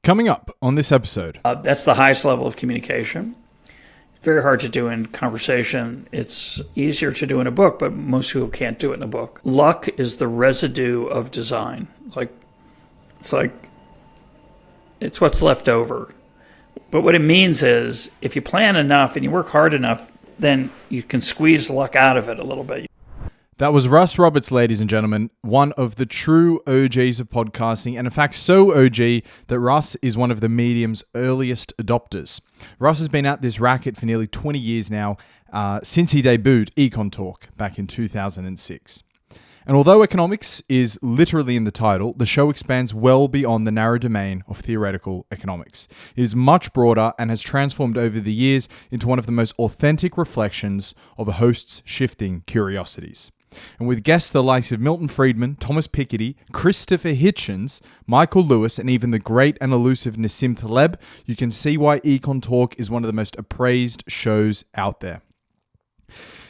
Coming up on this episode. That's the highest level of communication. Very hard to do in conversation. It's easier to do in a book, but most people can't do it in a book. Luck is the residue of design. It's what's left over. But what it means is if you plan enough and you work hard enough, then you can squeeze luck out of it a little bit. That was Russ Roberts, ladies and gentlemen, one of the true OGs of podcasting, and in fact so OG that Russ is one of the medium's earliest adopters. Russ has been at this racket for nearly 20 years now, since he debuted EconTalk back in 2006. And although economics is literally in the title, the show expands well beyond the narrow domain of theoretical economics. It is much broader and has transformed over the years into one of the most authentic reflections of a host's shifting curiosities. And with guests the likes of Milton Friedman, Thomas Pikety, Christopher Hitchens, Michael Lewis, and even the great and elusive Nassim Taleb, you can see why EconTalk is one of the most appraised shows out there.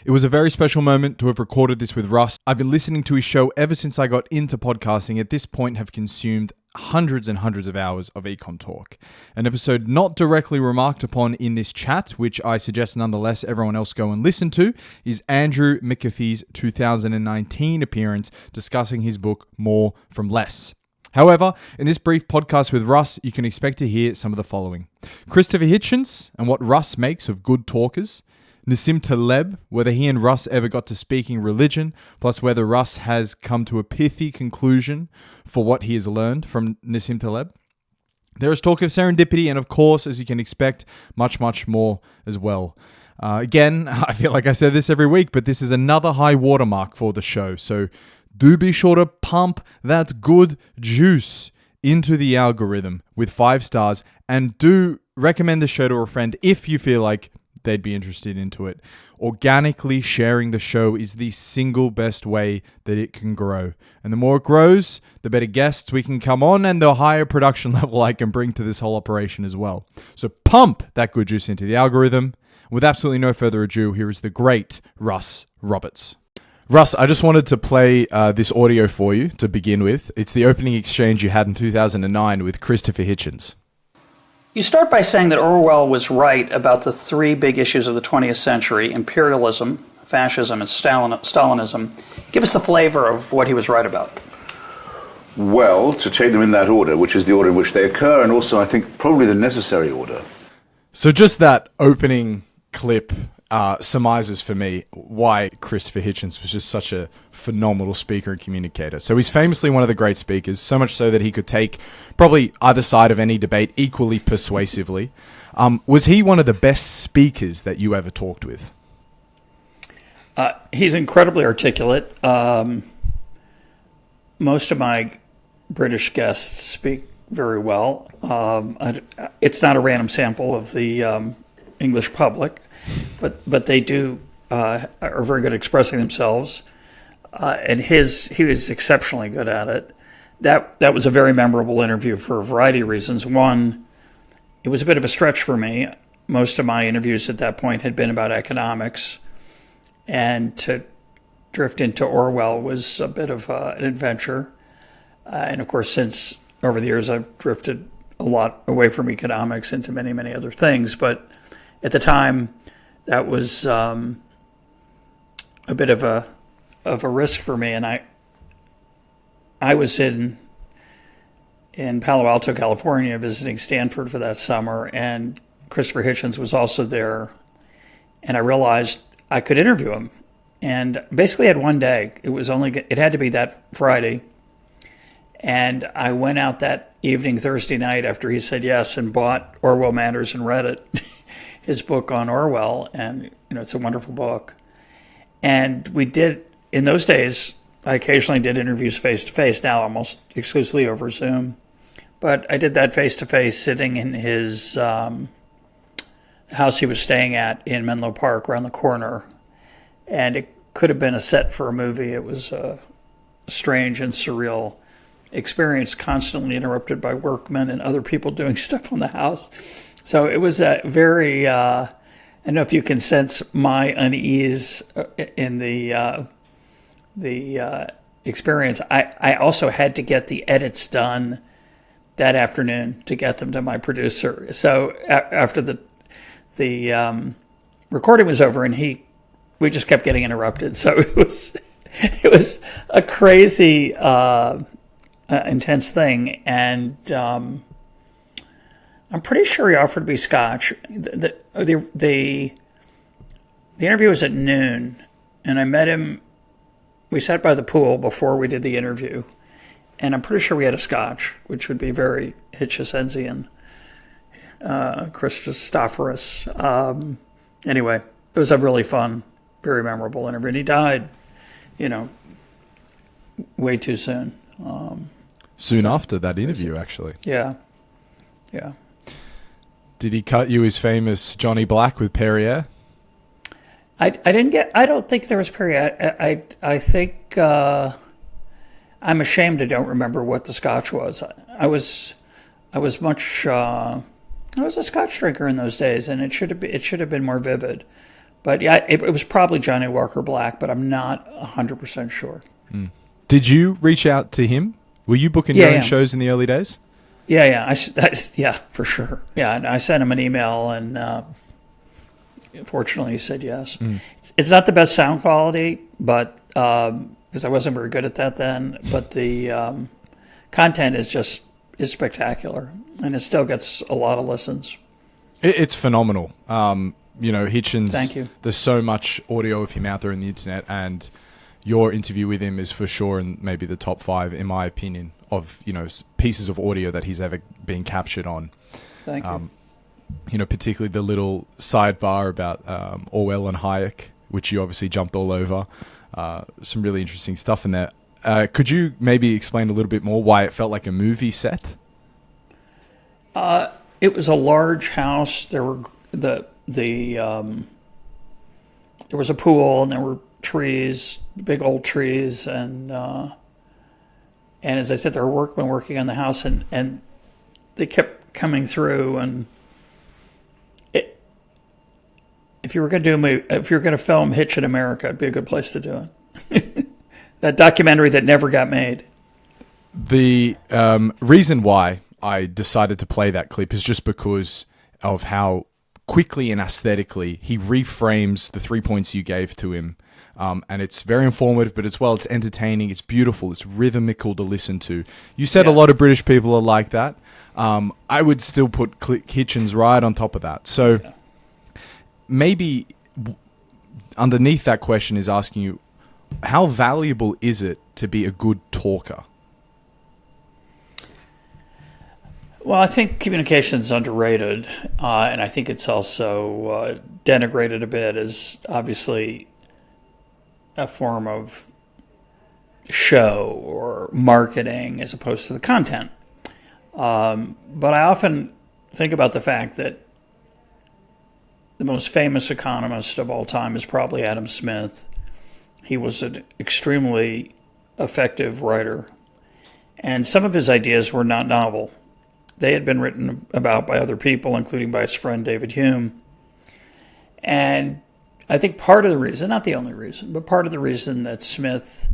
It was a very special moment to have recorded this with Russ. I've been listening to his show ever since I got into podcasting. At this point, have consumed hundreds and hundreds of hours of EconTalk. An episode not directly remarked upon in this chat, which I suggest nonetheless everyone else go and listen to, is Andrew McAfee's 2019 appearance discussing his book More from Less. However, in this brief podcast with Russ, you can expect to hear some of the following. Christopher Hitchens and what Russ makes of good talkers. Nassim Taleb, whether he and Russ ever got to speaking religion, plus whether Russ has come to a pithy conclusion for what he has learned from Nassim Taleb. There is talk of serendipity and, of course, as you can expect, much, much more as well. Again, I feel like I said this every week, but this is another high watermark for the show. So do be sure to pump that good juice into the algorithm with 5 stars, and do recommend the show to a friend if you feel like they'd be interested into it. Organically sharing the show is the single best way that it can grow. And the more it grows, the better guests we can come on and the higher production level I can bring to this whole operation as well. So pump that good juice into the algorithm. With absolutely no further ado, here is the great Russ Roberts. Russ, I just wanted to play this audio for you to begin with. It's the opening exchange you had in 2009 with Christopher Hitchens. You start by saying that Orwell was right about the 3 big issues of the 20th century: imperialism, fascism, and Stalinism. Give us the flavor of what he was right about. Well, to take them in that order, which is the order in which they occur, and also I think probably the necessary order. So just that opening clip surmises for me why Christopher Hitchens was just such a phenomenal speaker and communicator. So he's famously one of the great speakers, so much so that he could take probably either side of any debate equally persuasively. Was he one of the best speakers that you ever talked with? He's incredibly articulate. Most of my British guests speak very well. It's not a random sample of the English public. But they do are very good at expressing themselves, and he was exceptionally good at it. That was a very memorable interview for a variety of reasons. One, it was a bit of a stretch for me. Most of my interviews at that point had been about economics, and to drift into Orwell was a bit of an adventure. And of course, since over the years I've drifted a lot away from economics into many, many other things. But at the time, that was a bit of a risk for me, and I was in Palo Alto, California, visiting Stanford for that summer, and Christopher Hitchens was also there, and I realized I could interview him, and basically had one day. It had to be that Friday, and I went out that evening, Thursday night, after he said yes, and bought Orwell Matters and read it. His book on Orwell, and it's a wonderful book. And we did, in those days, I occasionally did interviews face-to-face, now almost exclusively over Zoom. But I did that face-to-face sitting in his house he was staying at in Menlo Park, around the corner. And it could have been a set for a movie. It was a strange and surreal experience, constantly interrupted by workmen and other people doing stuff on the house. So it was a very, I don't know if you can sense my unease in the experience. I also had to get the edits done that afternoon to get them to my producer. So after the recording was over, and we just kept getting interrupted. So it was a crazy, intense thing, and I'm pretty sure he offered me scotch. The interview was at noon, and I met him. We sat by the pool before we did the interview, and I'm pretty sure we had a scotch, which would be very Hitchensian, Christophorus. Anyway, it was a really fun, very memorable interview. And he died, way too soon. Soon after that interview, actually. Yeah. Did he cut you his famous Johnny Black with Perrier? I don't think there was Perrier. I think I'm ashamed I don't remember what the scotch was. I was a scotch drinker in those days, and it should have been more vivid. But yeah, it was probably Johnny Walker Black, but I'm not 100% sure. Mm. Did you reach out to him? Were you booking your own shows in the early days? Yeah, yeah, for sure. Yeah, and I sent him an email, and fortunately he said yes. Mm. It's not the best sound quality, but because I wasn't very good at that then, but the content is spectacular, and it still gets a lot of listens. It's phenomenal. Hitchens. Thank you. There's so much audio of him out there on the internet, and your interview with him is for sure in maybe the top 5, in my opinion, of pieces of audio that he's ever been captured on. Thank you. Particularly the little sidebar about Orwell and Hayek, which you obviously jumped all over. Some really interesting stuff in there. Could you maybe explain a little bit more why it felt like a movie set? It was a large house. There were there was a pool, and there were trees, big old trees, and as I said, there were workmen working on the house, and they kept coming through. And if you were going to film Hitch in America, it'd be a good place to do it. That documentary that never got made. The reason why I decided to play that clip is just because of how quickly and aesthetically he reframes the 3 points you gave to him. And it's very informative, but as well, it's entertaining, it's beautiful, it's rhythmical to listen to. You said a lot of British people are like that. I would still put Hitchens right on top of that. So maybe underneath that question is asking you, how valuable is it to be a good talker? Well, I think communication is underrated, and I think it's also denigrated a bit as obviously a form of show or marketing as opposed to the content. But I often think about the fact that the most famous economist of all time is probably Adam Smith. He was an extremely effective writer, and some of his ideas were not novel. They had been written about by other people, including by his friend David Hume. And I think part of the reason, not the only reason, but part of the reason that Smith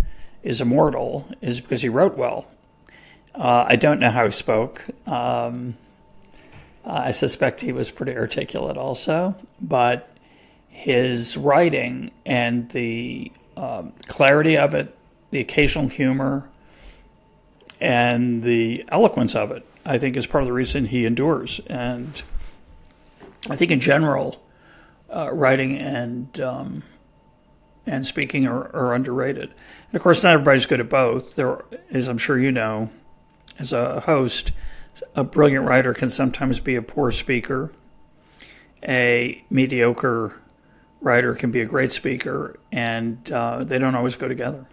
is immortal is because he wrote well. I don't know how he spoke. I suspect he was pretty articulate also, but his writing and the clarity of it, the occasional humor, and the eloquence of it, I think is part of the reason he endures. And I think in general, writing and speaking are underrated. And of course, not everybody's good at both. There, as I'm sure you know, as a host, a brilliant writer can sometimes be a poor speaker. A mediocre writer can be a great speaker, and they don't always go together.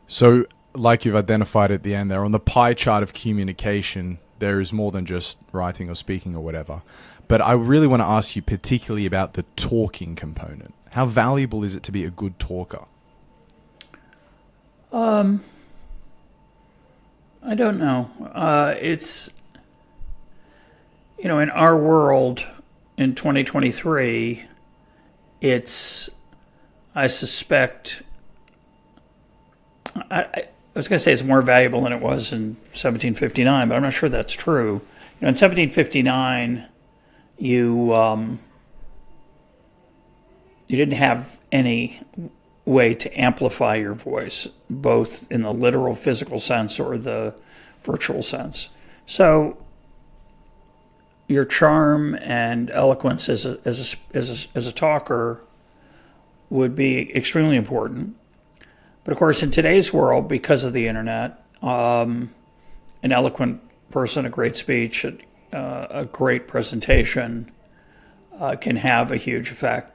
So, like you've identified at the end there, on the pie chart of communication, there is more than just writing or speaking or whatever. But I really want to ask you particularly about the talking component. How valuable is it to be a good talker? I don't know. It's, in our world in 2023, it's, I suspect, was going to say it's more valuable than it was in 1759, but I'm not sure that's true. In 1759, you didn't have any way to amplify your voice, both in the literal physical sense or the virtual sense. So your charm and eloquence as a talker would be extremely important. But of course, in today's world, because of the internet, an eloquent person, a great speech, a great presentation can have a huge effect.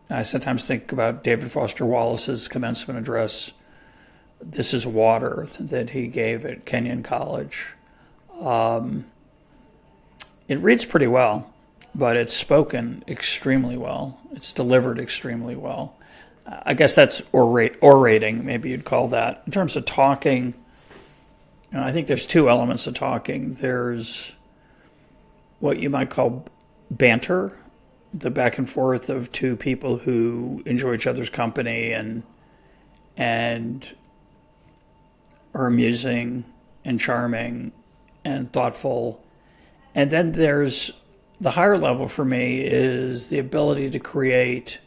I sometimes think about David Foster Wallace's commencement address, "This is Water," that he gave at Kenyon College. It reads pretty well, but it's spoken extremely well. It's delivered extremely well. I guess that's orating, maybe you'd call that. In terms of talking, I think there's two elements of talking. There's what you might call banter, the back and forth of two people who enjoy each other's company and are amusing and charming and thoughtful. And then there's the higher level for me is the ability to create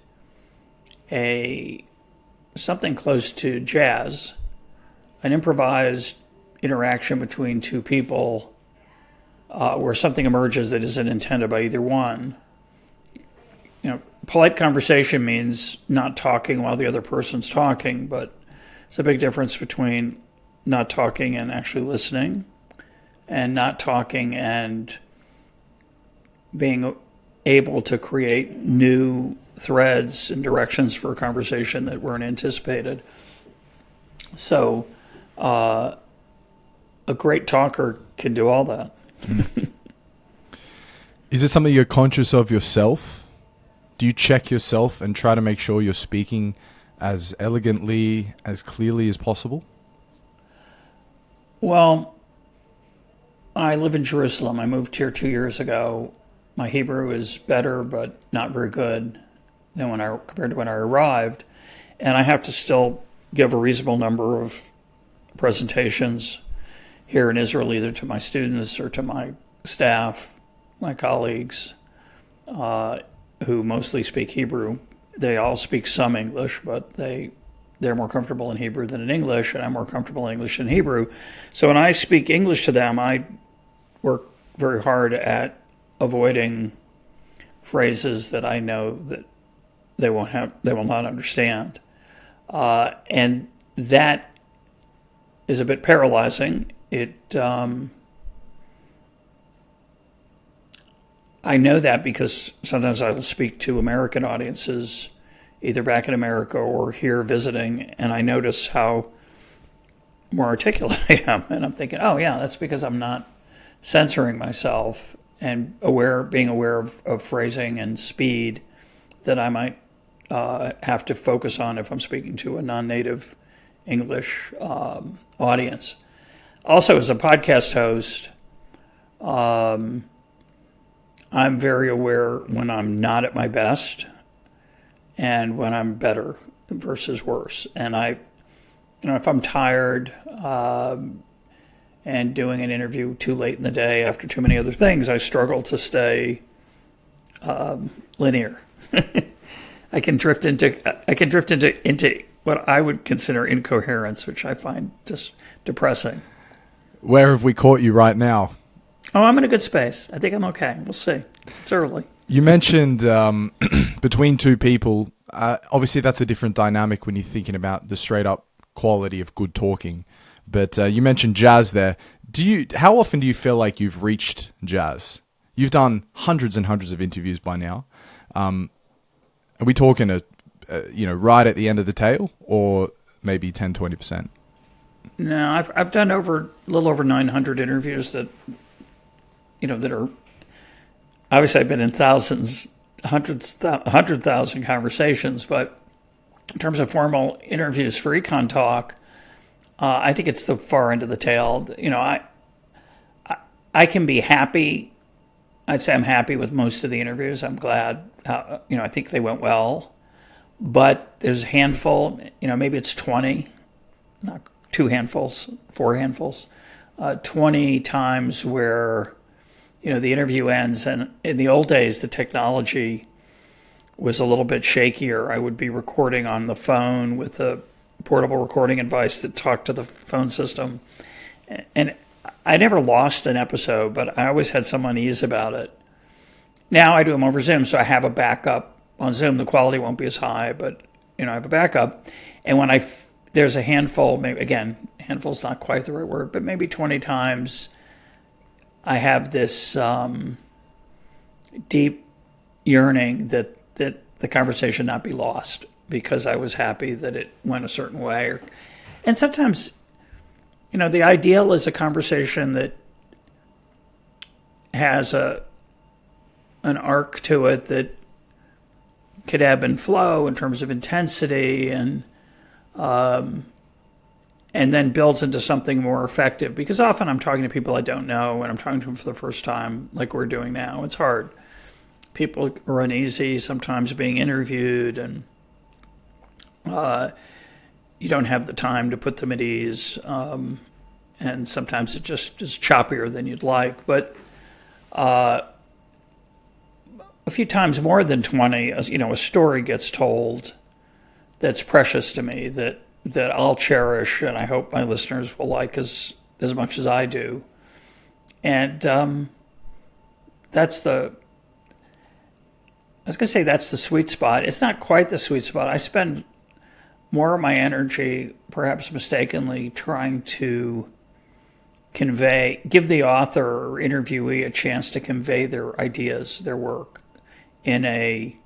something close to jazz, an improvised interaction between two people where something emerges that isn't intended by either one. Polite conversation means not talking while the other person's talking, but it's a big difference between not talking and actually listening, and not talking and being able to create new threads and directions for a conversation that weren't anticipated. So a great talker can do all that. Is it something you're conscious of yourself? Do you check yourself and try to make sure you're speaking as elegantly, as clearly as possible? Well, I live in Jerusalem. I moved here 2 years ago. My Hebrew is better, but not very good than compared to when I arrived. And I have to still give a reasonable number of presentations here in Israel, either to my students or to my staff, my colleagues, who mostly speak Hebrew. They all speak some English, but they're more comfortable in Hebrew than in English, and I'm more comfortable in English than Hebrew. So when I speak English to them, I work very hard at avoiding phrases that I know that they will not understand. And that is a bit paralyzing. I know that because sometimes I will speak to American audiences, either back in America or here visiting, and I notice how more articulate I am. And I'm thinking, oh yeah, that's because I'm not censoring myself and being aware of phrasing and speed that I might have to focus on if I'm speaking to a non-native English audience. Also, as a podcast host, I'm very aware when I'm not at my best and when I'm better versus worse. And if I'm tired and doing an interview too late in the day after too many other things, I struggle to stay linear. I can drift into what I would consider incoherence, which I find just depressing. Where have we caught you right now? Oh, I'm in a good space. I think I'm okay. We'll see. It's early. You mentioned between two people. Obviously, that's a different dynamic when you're thinking about the straight-up quality of good talking. But you mentioned jazz there. How often do you feel like you've reached jazz? You've done hundreds and hundreds of interviews by now. Are we talking right at the end of the tail, or maybe 10, 20%? No, I've done a little over 900 interviews that are, obviously I've been in 100,000 conversations, but in terms of formal interviews for EconTalk, I think it's the far end of the tail. I can be happy. I'd say I'm happy with most of the interviews. I'm glad, I think they went well, but there's a handful, maybe it's 20, 2 handfuls, 4 handfuls, 20 times where, the interview ends. And in the old days, the technology was a little bit shakier. I would be recording on the phone with a portable recording device that talked to the phone system. And I never lost an episode, but I always had some unease about it. Now I do them over Zoom, so I have a backup on Zoom. The quality won't be as high, but I have a backup. And when there's a handful, maybe, again, handful's not quite the right word, but maybe 20 times, I have this deep yearning that the conversation not be lost, because I was happy that it went a certain way. And sometimes, the ideal is a conversation that has an arc to it that could ebb and flow in terms of intensity, and then builds into something more effective. Because often I'm talking to people I don't know, and I'm talking to them for the first time, like we're doing now. It's hard. People are uneasy sometimes being interviewed, and you don't have the time to put them at ease, and sometimes it just is choppier than you'd like. But a few times more than 20, a story gets told that's precious to me, that I'll cherish, and I hope my listeners will like as much as I do. And that's the sweet spot. It's not quite the sweet spot. I spend more of my energy, perhaps mistakenly, trying to give the author or interviewee a chance to convey their ideas, their work, in a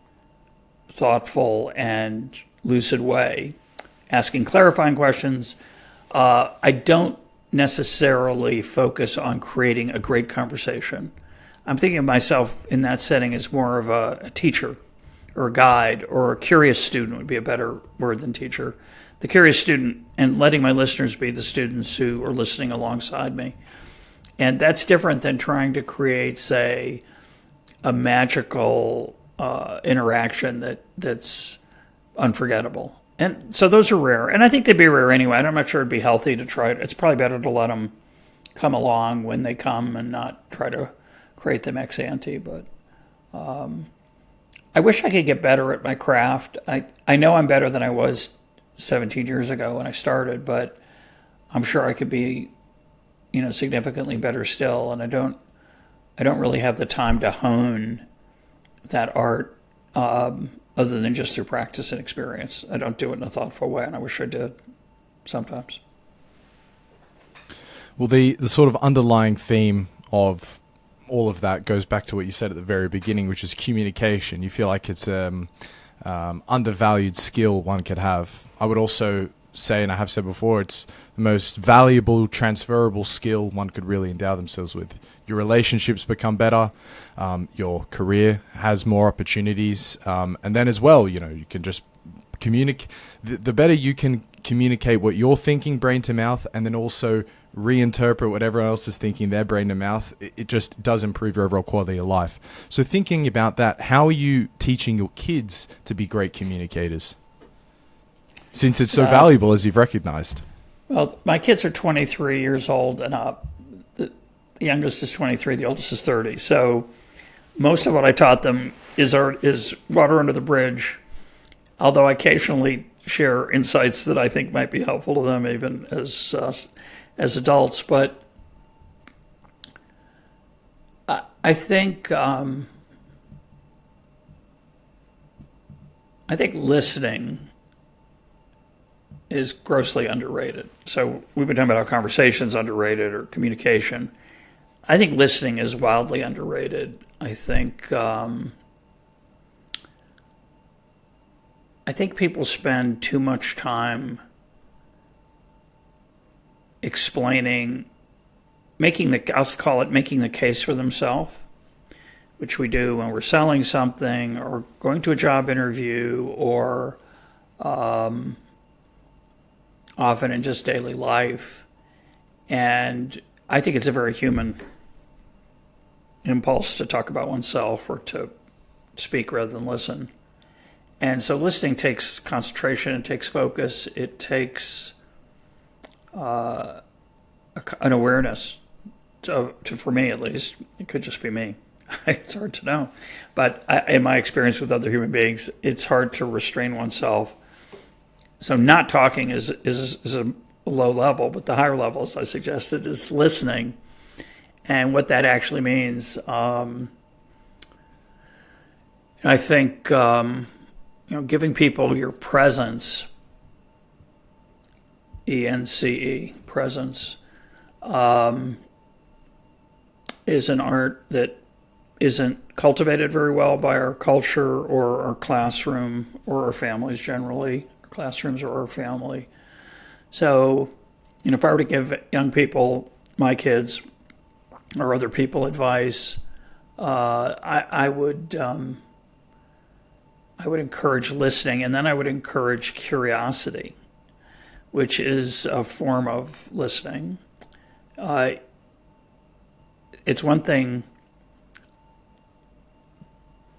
thoughtful and lucid way, asking clarifying questions. I don't necessarily focus on creating a great conversation. I'm thinking of myself in that setting as more of a teacher or a guide, or a curious student would be a better word than teacher. The curious student, and letting my listeners be the students who are listening alongside me. And that's different than trying to create, say, a magical interaction that's unforgettable. And so those are rare. And I think they'd be rare anyway. I'm not sure it'd be healthy to try it. It's probably better to let them come along when they come and not try to create them ex ante. But I wish I could get better at my craft. I know I'm better than I was 17 years ago when I started, but I'm sure I could be, significantly better still. And I don't really have the time to hone that art other than just through practice and experience. I don't do it in a thoughtful way, and I wish I did sometimes. Well, the sort of underlying theme of all of that goes back to what you said at the very beginning, which is communication. You feel like it's undervalued skill one could have. I would also say, and I have said before, it's the most valuable, transferable skill one could really endow themselves with. Your relationships become better, your career has more opportunities, and then as well, you can just communicate. The better you can communicate what you're thinking, brain to mouth, and then also reinterpret what everyone else is thinking, their brain to mouth, it just does improve your overall quality of life. So thinking about that, how are you teaching your kids to be great communicators? Since it's so valuable, as you've recognized. Well, my kids are 23 years old and up. The youngest is 23, the oldest is 30. So most of what I taught them is water under the bridge, although I occasionally share insights that I think might be helpful to them even as adults. But I think listening is grossly underrated. So we've been talking about how conversation's underrated or communication. I think listening is wildly underrated. I think people spend too much time explaining, I'll call it making the case for themselves, which we do when we're selling something or going to a job interview or often in just daily life. And I think it's a very human impulse to talk about oneself or to speak rather than listen. And so listening takes concentration, it takes focus, it takes an awareness for me at least. It could just be me. It's hard to know. But in my experience with other human beings, it's hard to restrain oneself. So not talking is a low level, but the higher level, as I suggested, is listening. And what that actually means, I think, giving people your presence, ENCE, presence, is an art that isn't cultivated very well by our culture or our classroom or our families generally, our classrooms or our family. So, if I were to give young people, my kids, or other people advice, I would encourage listening, and then I would encourage curiosity, which is a form of listening. It's one thing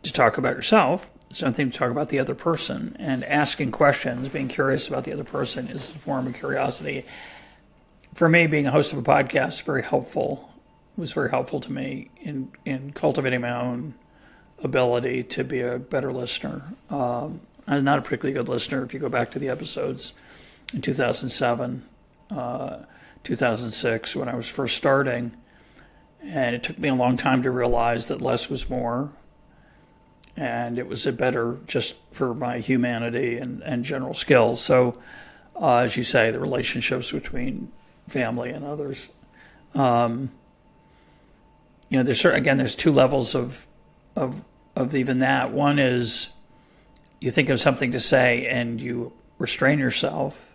to talk about yourself. It's one thing to talk about the other person, and asking questions, being curious about the other person is a form of curiosity. For me, being a host of a podcast is very helpful. It was very helpful to me in cultivating my own ability to be a better listener. I was not a particularly good listener if you go back to the episodes in 2007, 2006, when I was first starting. And it took me a long time to realize that less was more. And it was a better just for my humanity and general skills. So, as you say, the relationships between family and others. There's two levels of even that. One is you think of something to say and you restrain yourself.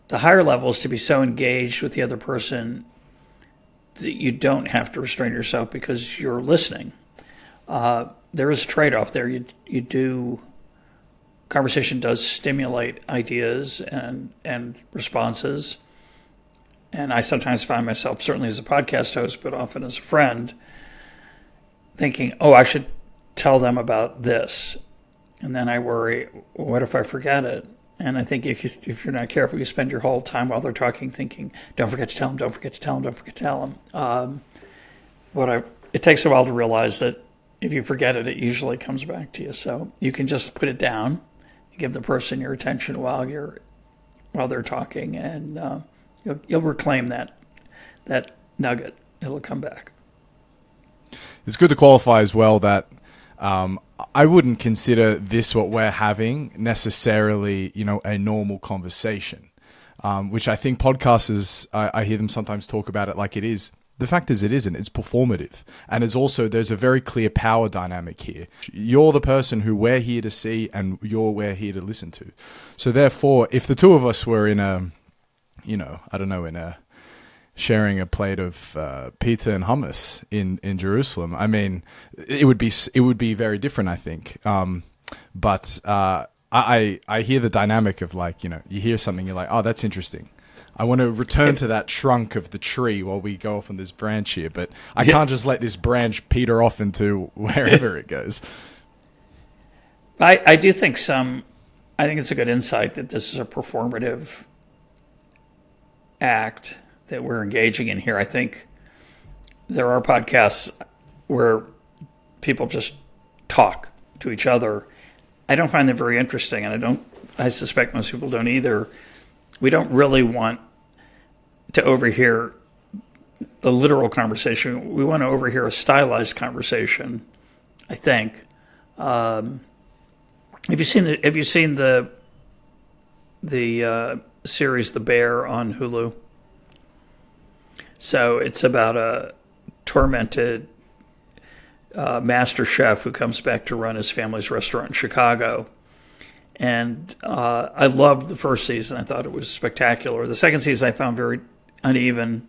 The higher level is to be so engaged with the other person that you don't have to restrain yourself because you're listening. There is a trade-off there. Conversation does stimulate ideas and responses. And I sometimes find myself, certainly as a podcast host, but often as a friend, thinking, I should tell them about this. And then I worry, what if I forget it? And I think if you're not careful, you spend your whole time while they're talking thinking, don't forget to tell them, don't forget to tell them, don't forget to tell them. It takes a while to realize that if you forget it, it usually comes back to you. So you can just put it down, give the person your attention while they're talking, and you'll reclaim that nugget. It'll come back. It's good to qualify as well that I wouldn't consider this what we're having necessarily, a normal conversation, which I think podcasters, I hear them sometimes talk about it like it is. The fact is it isn't. It's performative. And there's a very clear power dynamic here. You're the person who we're here to see and we're here to listen to. So therefore, if the two of us were sharing a plate of pizza and hummus in Jerusalem, I mean, it would be very different, I think. But I hear the dynamic of you hear something, you're like, oh, that's interesting. I want to return to that trunk of the tree while we go off on this branch here, but I can't just let this branch peter off into wherever it goes. I do think I think it's a good insight that this is a performative act that we're engaging in here. I think there are podcasts where people just talk to each other. I don't find them very interesting, and I suspect most people don't either. We don't really want to overhear the literal conversation. We want to overhear a stylized conversation, I think. Have you seen the series The Bear on Hulu? So it's about a tormented master chef who comes back to run his family's restaurant in Chicago. And I loved the first season. I thought it was spectacular. The second season I found very uneven,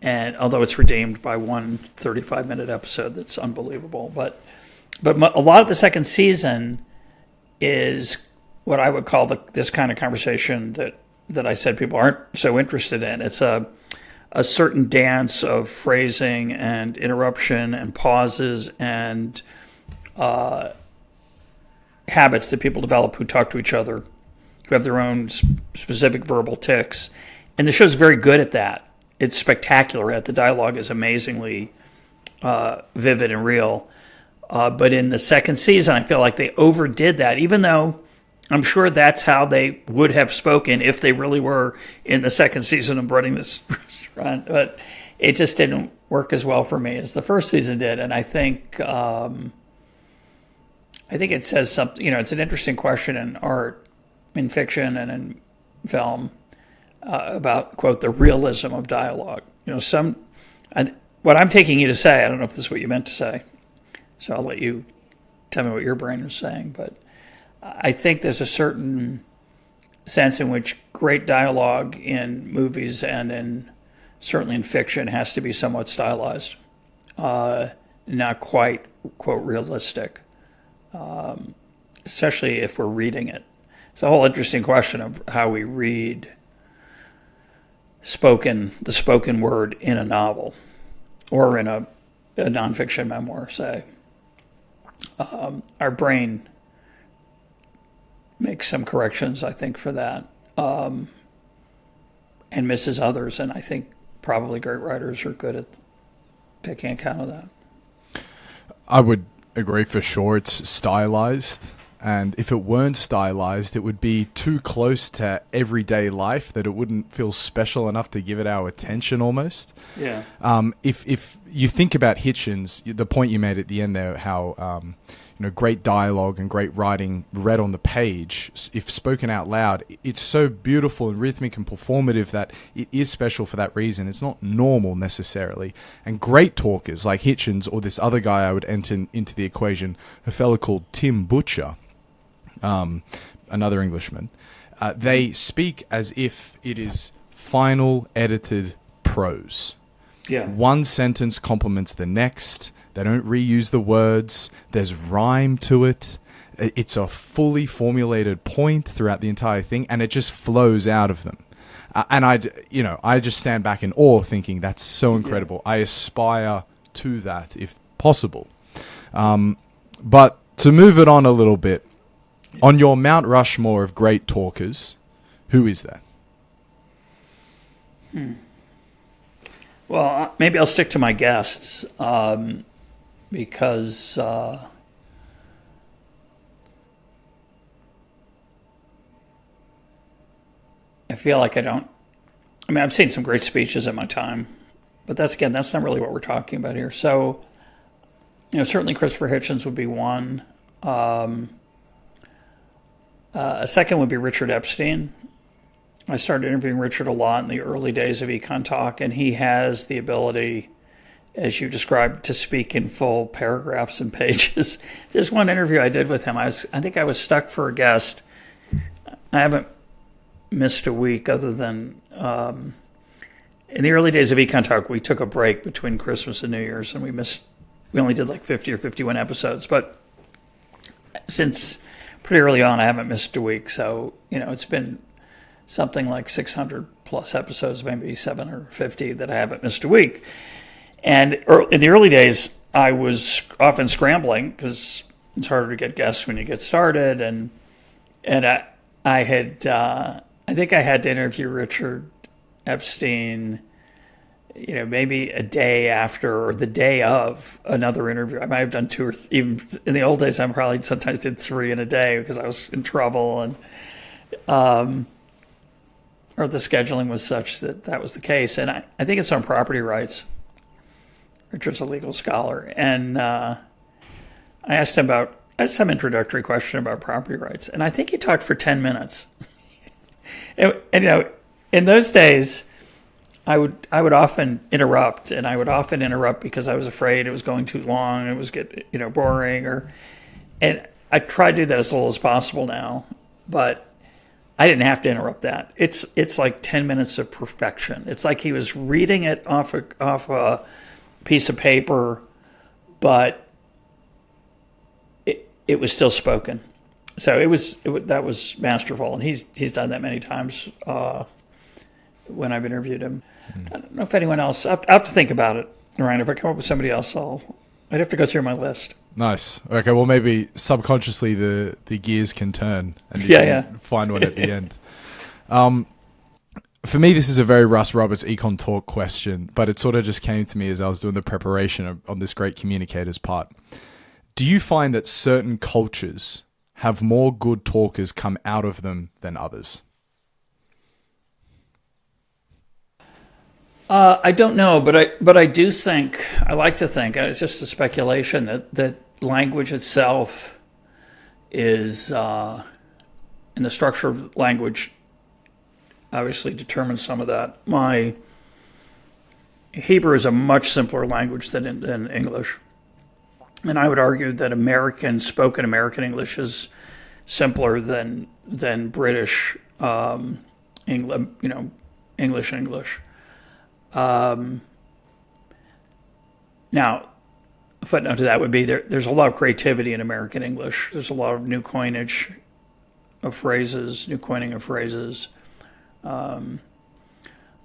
and although it's redeemed by one 35-minute episode that's unbelievable. But a lot of the second season is what I would call this kind of conversation that I said people aren't so interested in. It's a certain dance of phrasing and interruption and pauses and habits that people develop who talk to each other, who have their own specific verbal tics. and the show's very good at that. It's spectacular at the dialogue is amazingly vivid and real. But in the second season, I feel like they overdid that, even though I'm sure that's how they would have spoken if they really were in the second season of running this restaurant. But it just didn't work as well for me as the first season did. And I think it says something. It's an interesting question in art, in fiction, and in film about, quote, the realism of dialogue. What I'm taking you to say, I don't know if this is what you meant to say, so I'll let you tell me what your brain is saying, but I think there's a certain sense in which great dialogue in movies and certainly in fiction has to be somewhat stylized, not quite, quote, realistic, especially if we're reading it. It's a whole interesting question of how we read the spoken word in a novel or in a nonfiction memoir, say. Our brain makes some corrections, I think, for that, and misses others. And I think probably great writers are good at taking account of that. I would agree for sure. It's stylized. And if it weren't stylized, it would be too close to everyday life that it wouldn't feel special enough to give it our attention almost. Yeah. If you think about Hitchens, the point you made at the end there, how great dialogue and great writing read on the page, if spoken out loud, it's so beautiful and rhythmic and performative that it is special for that reason. It's not normal necessarily. And great talkers like Hitchens or this other guy I would enter into the equation, a fellow called Tim Butcher, another Englishman, they speak as if it is final edited prose. Yeah. One sentence complements the next. They don't reuse the words. There's rhyme to it. It's a fully formulated point throughout the entire thing, and it just flows out of them. And I just stand back in awe, thinking that's so incredible. Yeah. I aspire to that if possible. But to move it on a little bit, on your Mount Rushmore of great talkers, who is that? Well, maybe I'll stick to my guests because I feel like I've seen some great speeches in my time, but that's not really what we're talking about here. So, certainly Christopher Hitchens would be one. A second would be Richard Epstein. I started interviewing Richard a lot in the early days of EconTalk, and he has the ability, as you described, to speak in full paragraphs and pages. There's one interview I did with him. I think I was stuck for a guest. I haven't missed a week other than in the early days of EconTalk, we took a break between Christmas and New Year's, and we only did like 50 or 51 episodes. But since pretty early on, I haven't missed a week. So, it's been something like 600 plus episodes, maybe 750 that I haven't missed a week. And in the early days, I was often scrambling because it's harder to get guests when you get started. And I think I had to interview Richard Epstein, maybe a day after or the day of another interview. I might have done two or even in the old days, I probably sometimes did three in a day because I was in trouble and, or the scheduling was such that was the case. And I think it's on property rights. Richard's a legal scholar. And I asked him some introductory question about property rights. And I think he talked for 10 minutes. and in those days, I would often interrupt, and I would often interrupt because I was afraid it was going too long, it was boring, and I try to do that as little as possible now, but I didn't have to interrupt that. It's like 10 minutes of perfection. It's like he was reading it off a piece of paper, but it was still spoken. So that was masterful, and he's done that many times when I've interviewed him. I don't know if anyone else. I have to think about it, Ryan. If I come up with somebody else, I'd have to go through my list. Nice. Okay, well, maybe subconsciously the gears can turn and you can find one at the end. For me, this is a very Russ Roberts EconTalk question, but it sort of just came to me as I was doing the preparation on this great Communicators part. Do you find that certain cultures have more good talkers come out of them than others? I don't know, but I do think, I like to think, it's just a speculation that language itself is, in the structure of language, obviously determines some of that. My Hebrew is a much simpler language than English, and I would argue that spoken American English is simpler than British English. Now, a footnote to that would be there's a lot of creativity in American English. There's a lot of new coinage of phrases, new coining of phrases.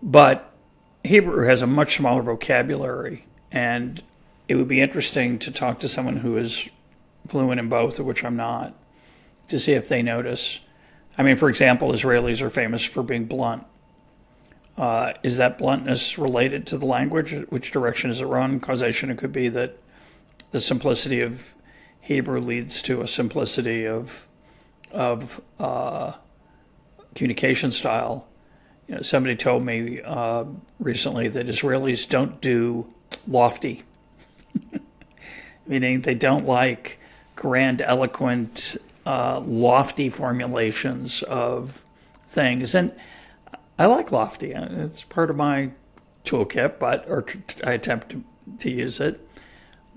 But Hebrew has a much smaller vocabulary, and it would be interesting to talk to someone who is fluent in both, of which I'm not, to see if they notice. I mean, for example, Israelis are famous for being blunt. Is that bluntness related to the language? Which direction is it run? Causation, it could be that the simplicity of Hebrew leads to a simplicity of communication style. Somebody told me recently that Israelis don't do lofty, meaning they don't like grand, eloquent, lofty formulations of things. And I like lofty. It's part of my toolkit, I attempt to use it.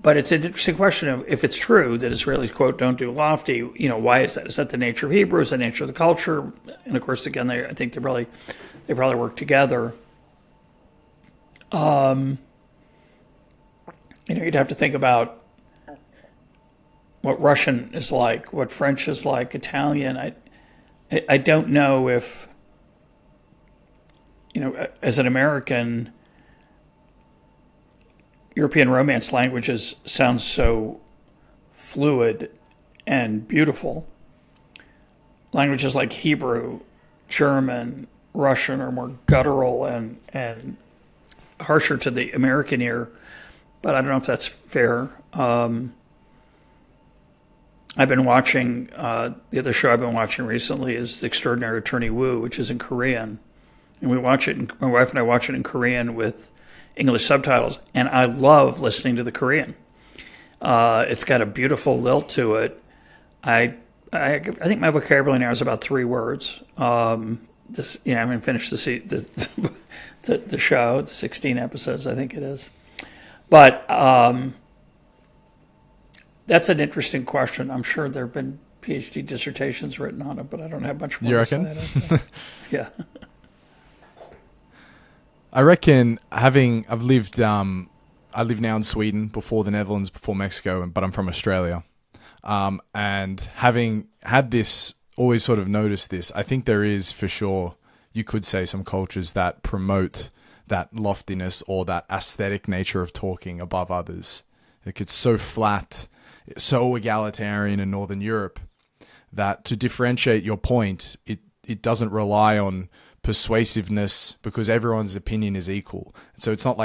But it's an interesting question of if it's true that Israelis, quote, don't do lofty, why is that? Is that the nature of Hebrew? Is that the nature of the culture? And of course, again, I think they probably work together. You'd have to think about what Russian is like, what French is like, Italian. I don't know if, as an American, European Romance languages sound so fluid and beautiful. Languages like Hebrew, German, Russian are more guttural and harsher to the American ear, but I don't know if that's fair. I've been watching, the other show I've been watching recently is The Extraordinary Attorney Woo, which is in Korean. And my wife and I watch it in Korean with English subtitles, and I love listening to the Korean. It's got a beautiful lilt to it. I think my vocabulary now is about 3 words. I'm going to finish the show. It's 16 episodes, I think it is. But that's an interesting question. I'm sure there have been PhD dissertations written on it, but I don't have much more to say. Yeah. I reckon I live now in Sweden, before the Netherlands, before Mexico, but I'm from Australia. And having had this, always sort of noticed this, I think there is for sure, you could say, some cultures that promote that loftiness or that aesthetic nature of talking above others. Like, it's so flat, so egalitarian in Northern Europe that to differentiate your point, it doesn't rely on persuasiveness because everyone's opinion is equal. So it's not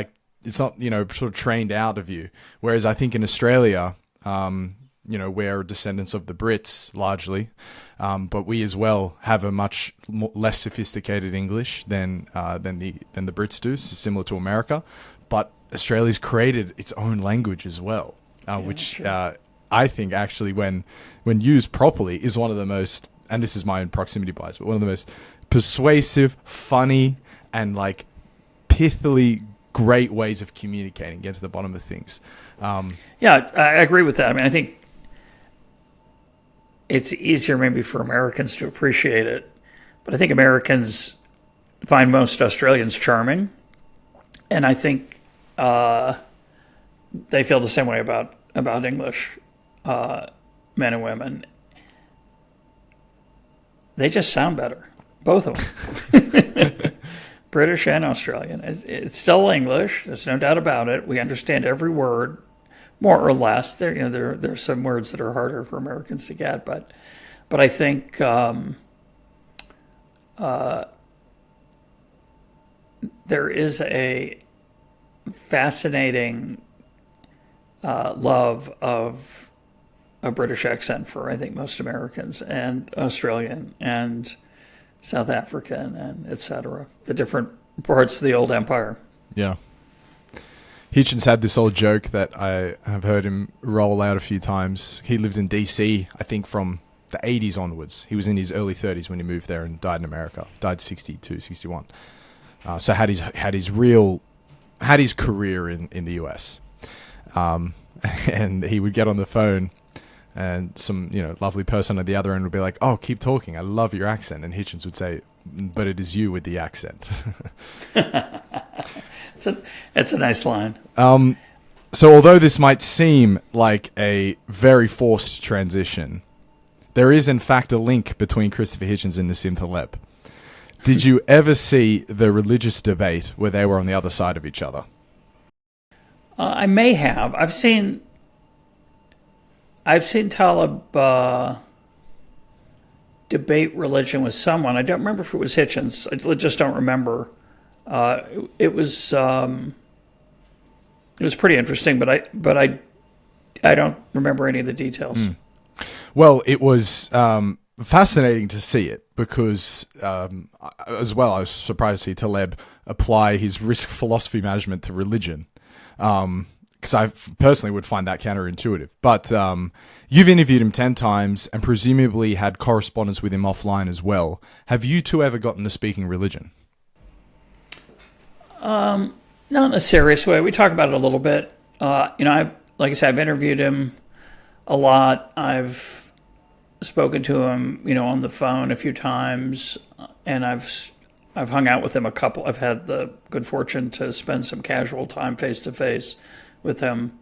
sort of trained out of you. Whereas I think in Australia, we're descendants of the Brits largely, but we as well have a much less sophisticated English than the Brits do, similar to America. But Australia's created its own language as well, which I think actually, when used properly, is one of the most, and this is my own proximity bias, but one of the most persuasive, funny, and pithily great ways of communicating, get to the bottom of things. Yeah, I agree with that. I mean, I think it's easier maybe for Americans to appreciate it, but I think Americans find most Australians charming, and I think they feel the same way about English men and women. They just sound better. Both of them, British and Australian. It's still English. There's no doubt about it. We understand every word, more or less. There are some words that are harder for Americans to get, but there is a fascinating love of a British accent for, I think, most Americans, and Australian and South African and etc. The different parts of the old empire. Yeah. Hitchens had this old joke that I have heard him roll out a few times. He lived in DC, I think, from the 80s onwards. He was in his early 30s when he moved there and died in America. Died 62, 61. So had his career in the US. And he would get on the phone, and some lovely person at the other end would be like, "Oh, keep talking. I love your accent." And Hitchens would say, "But it is you with the accent." It's a nice line. So although this might seem like a very forced transition, there is in fact a link between Christopher Hitchens and Nassim Taleb. Did you ever see the religious debate where they were on the other side of each other? I may have. I've seen Taleb debate religion with someone. I don't remember if it was Hitchens. I just don't remember. It was pretty interesting, but I don't remember any of the details. Well, it was fascinating to see it because, as well, I was surprised to see Taleb apply his risk philosophy management to religion. Because I personally would find that counterintuitive. But you've interviewed him 10 times and presumably had correspondence with him offline as well. Have you two ever gotten to speaking religion? Not in a serious way. We talk about it a little bit. I've interviewed him a lot. I've spoken to him, on the phone a few times, and I've hung out with him a couple. I've had the good fortune to spend some casual time face to face with him.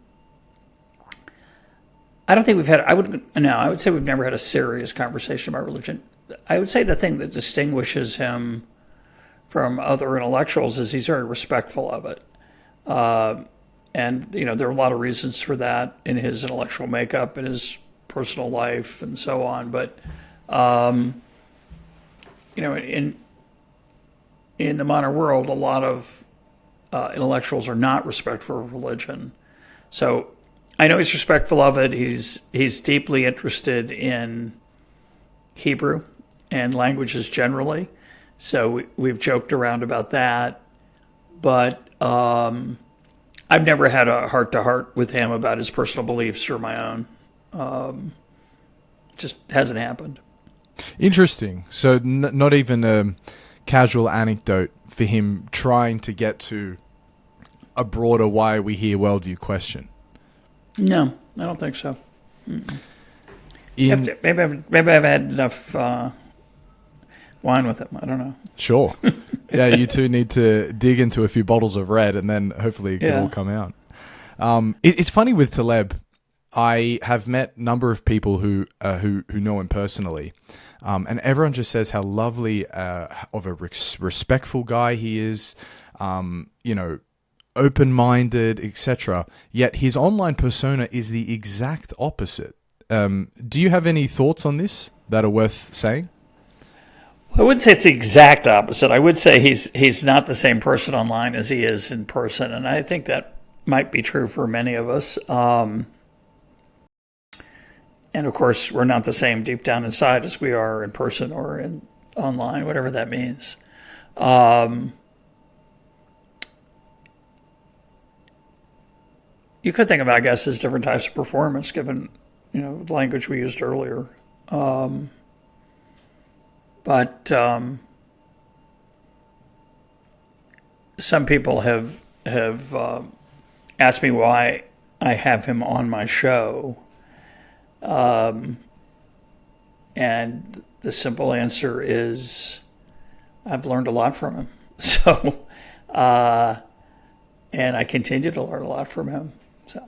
I don't think we've had. I would say we've never had a serious conversation about religion. I would say the thing that distinguishes him from other intellectuals is he's very respectful of it. And there are a lot of reasons for that in his intellectual makeup and his personal life and so on. But in the modern world, a lot of intellectuals are not respectful of religion. So I know he's respectful of it. He's deeply interested in Hebrew and languages generally. So we've joked around about that. But I've never had a heart-to-heart with him about his personal beliefs or my own. Just hasn't happened. Interesting. So not even a casual anecdote for him trying to get to a broader why we hear worldview question. No, I don't think so. Maybe I've had enough wine with him. I don't know. Sure. Yeah, you two need to dig into a few bottles of red, and then hopefully it can all come out. It's funny with Taleb. I have met a number of people who know him personally, and everyone just says how lovely of a respectful guy he is. Open-minded, etc. Yet his online persona is the exact opposite. Do you have any thoughts on this that are worth saying? I wouldn't say it's the exact opposite. I would say he's not the same person online as he is in person, and I think that might be true for many of us. And of course, we're not the same deep down inside as we are in person or in online, whatever that means. You could think of, I guess, as different types of performance, given the language we used earlier. But some people have asked me why I have him on my show, and the simple answer is I've learned a lot from him. So, and I continue to learn a lot from him. So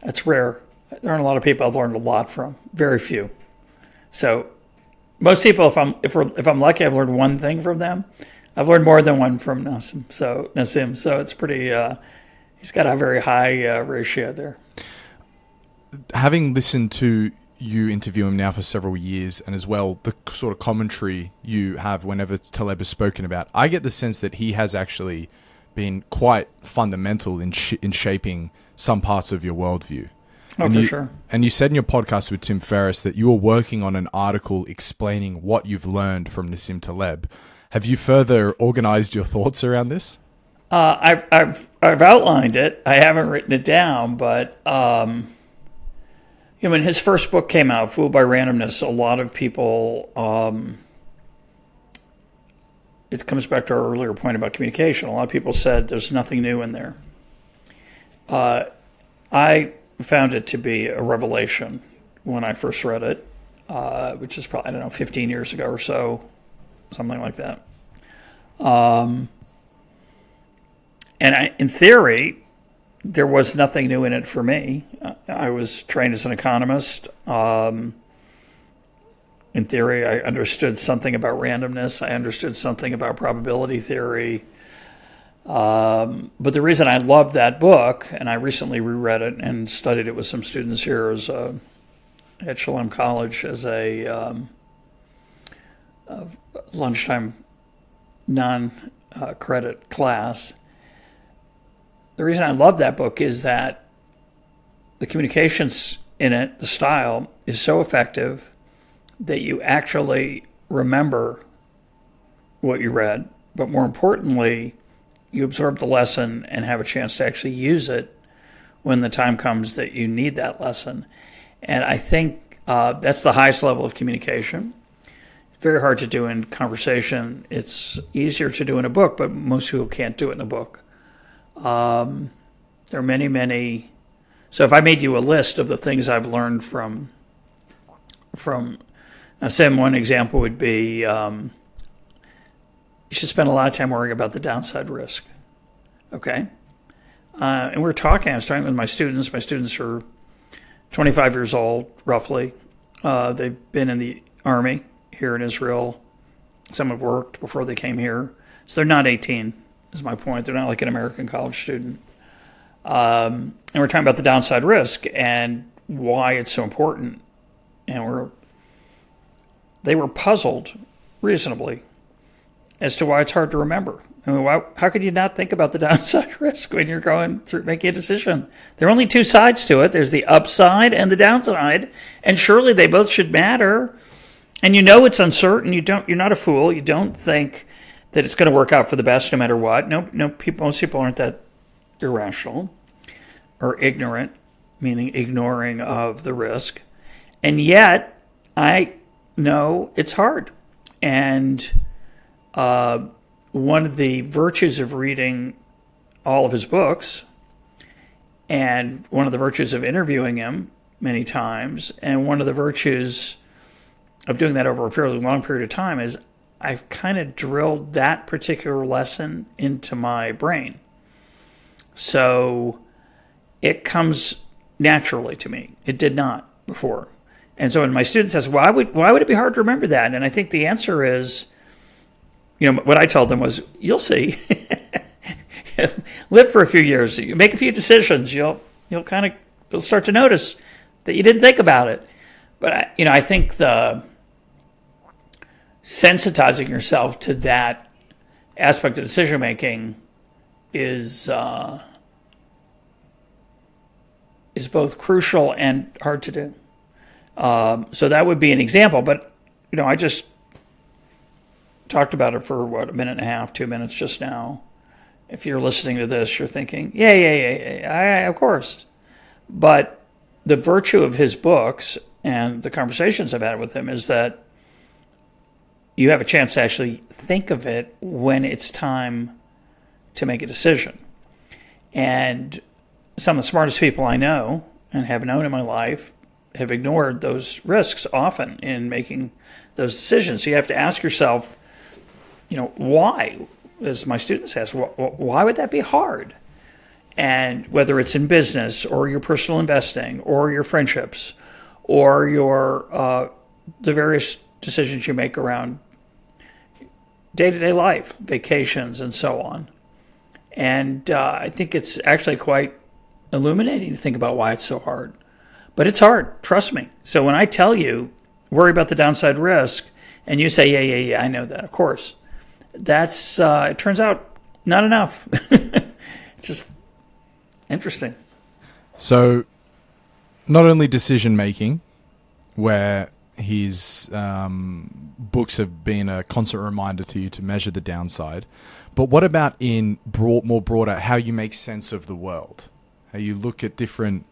that's rare. There aren't a lot of people I've learned a lot from. Very few. So most people, if I'm lucky, I've learned one thing from them. I've learned more than one from Nassim. So it's pretty. He's got a very high ratio there. Having listened to you interview him now for several years, and as well the sort of commentary you have whenever Taleb is spoken about, I get the sense that he has actually been quite fundamental in shaping some parts of your worldview. Oh, for sure. And you said in your podcast with Tim Ferriss that you were working on an article explaining what you've learned from Nassim Taleb. Have you further organized your thoughts around this? I've outlined it. I haven't written it down, but when his first book came out, Fooled by Randomness, a lot of people. It comes back to our earlier point about communication. A lot of people said there's nothing new in there. I found it to be a revelation when I first read it, which is probably, 15 years ago or so, something like that. In theory, there was nothing new in it for me. I was trained as an economist. In theory, I understood something about randomness. I understood something about probability theory. But the reason I loved that book, and I recently reread it and studied it with some students here at Shalom College as a lunchtime non-credit class. The reason I love that book is that the communications in it, the style, is so effective that you actually remember what you read, but more importantly, you absorb the lesson and have a chance to actually use it when the time comes that you need that lesson. And I think that's the highest level of communication. It's very hard to do in conversation. It's easier to do in a book, but most people can't do it in a book. There are many. So if I made you a list of the things I've learned from Nassim, one example would be you should spend a lot of time worrying about the downside risk. Okay? And I was talking with my students. My students are 25 years old, roughly. They've been in the army here in Israel. Some have worked before they came here. So they're not 18, is my point. They're not like an American college student. And we're talking about the downside risk and why it's so important. And they were puzzled, reasonably, as to why it's hard to remember. I mean, how could you not think about the downside risk when you're going through making a decision? There are only two sides to it. There's the upside and the downside, and surely they both should matter. And it's uncertain. You're not a fool. You don't think that it's going to work out for the best no matter what. Most people aren't that irrational or ignorant, meaning ignoring of the risk. And yet, I know it's hard. And one of the virtues of reading all of his books, and one of the virtues of interviewing him many times, and one of the virtues of doing that over a fairly long period of time is I've kind of drilled that particular lesson into my brain. So it comes naturally to me. It did not before. And so when my students ask, why would it be hard to remember that? And I think the answer is, what I told them was, you'll see. Live for a few years. You make a few decisions. You'll start to notice that you didn't think about it. But I think the sensitizing yourself to that aspect of decision making is both crucial and hard to do. So that would be an example. But I just talked about it for a minute and a half, 2 minutes just now. If you're listening to this, you're thinking, yeah, of course. But the virtue of his books and the conversations I've had with him is that you have a chance to actually think of it when it's time to make a decision. And some of the smartest people I know and have known in my life have ignored those risks often in making those decisions. So you have to ask yourself, why? As my students ask, why would that be hard? And whether it's in business or your personal investing or your friendships or your the various decisions you make around day-to-day life, vacations, and so on. And I think it's actually quite illuminating to think about why it's so hard. But it's hard, trust me. So when I tell you, worry about the downside risk, and you say, yeah, I know that, of course. That's, it turns out, not enough. Just interesting. So, not only decision making, where his books have been a constant reminder to you to measure the downside, but what about in more broader, how you make sense of the world? How you look at different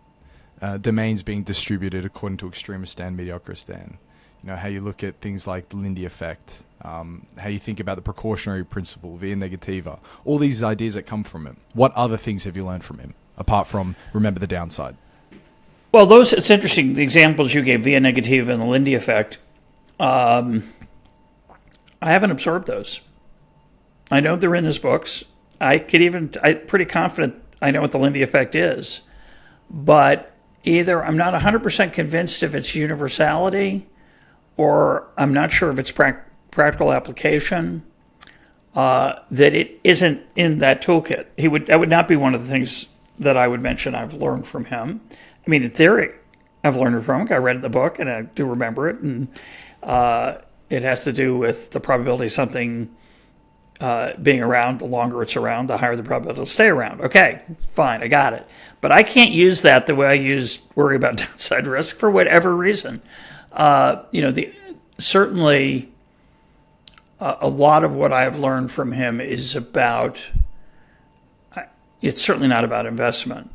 domains being distributed according to extremist and mediocrist and, how you look at things like the Lindy effect, how you think about the precautionary principle, via negativa, all these ideas that come from him. What other things have you learned from him, apart from remember the downside? Well, it's interesting, the examples you gave, via negativa and the Lindy effect, I haven't absorbed those. I know they're in his books. I'm pretty confident I know what the Lindy effect is. But either I'm not 100% convinced if it's universality, or I'm not sure if it's practical application, that it isn't in that toolkit. That would not be one of the things that I would mention I've learned from him. I mean, in theory, I've learned it from him. I read the book, and I do remember it. And it has to do with the probability of something being around. The longer it's around, the higher the probability it'll stay around. Okay, fine, I got it. But I can't use that the way I use worry about downside risk for whatever reason. Certainly, a lot of what I've learned from him is about. It's certainly not about investment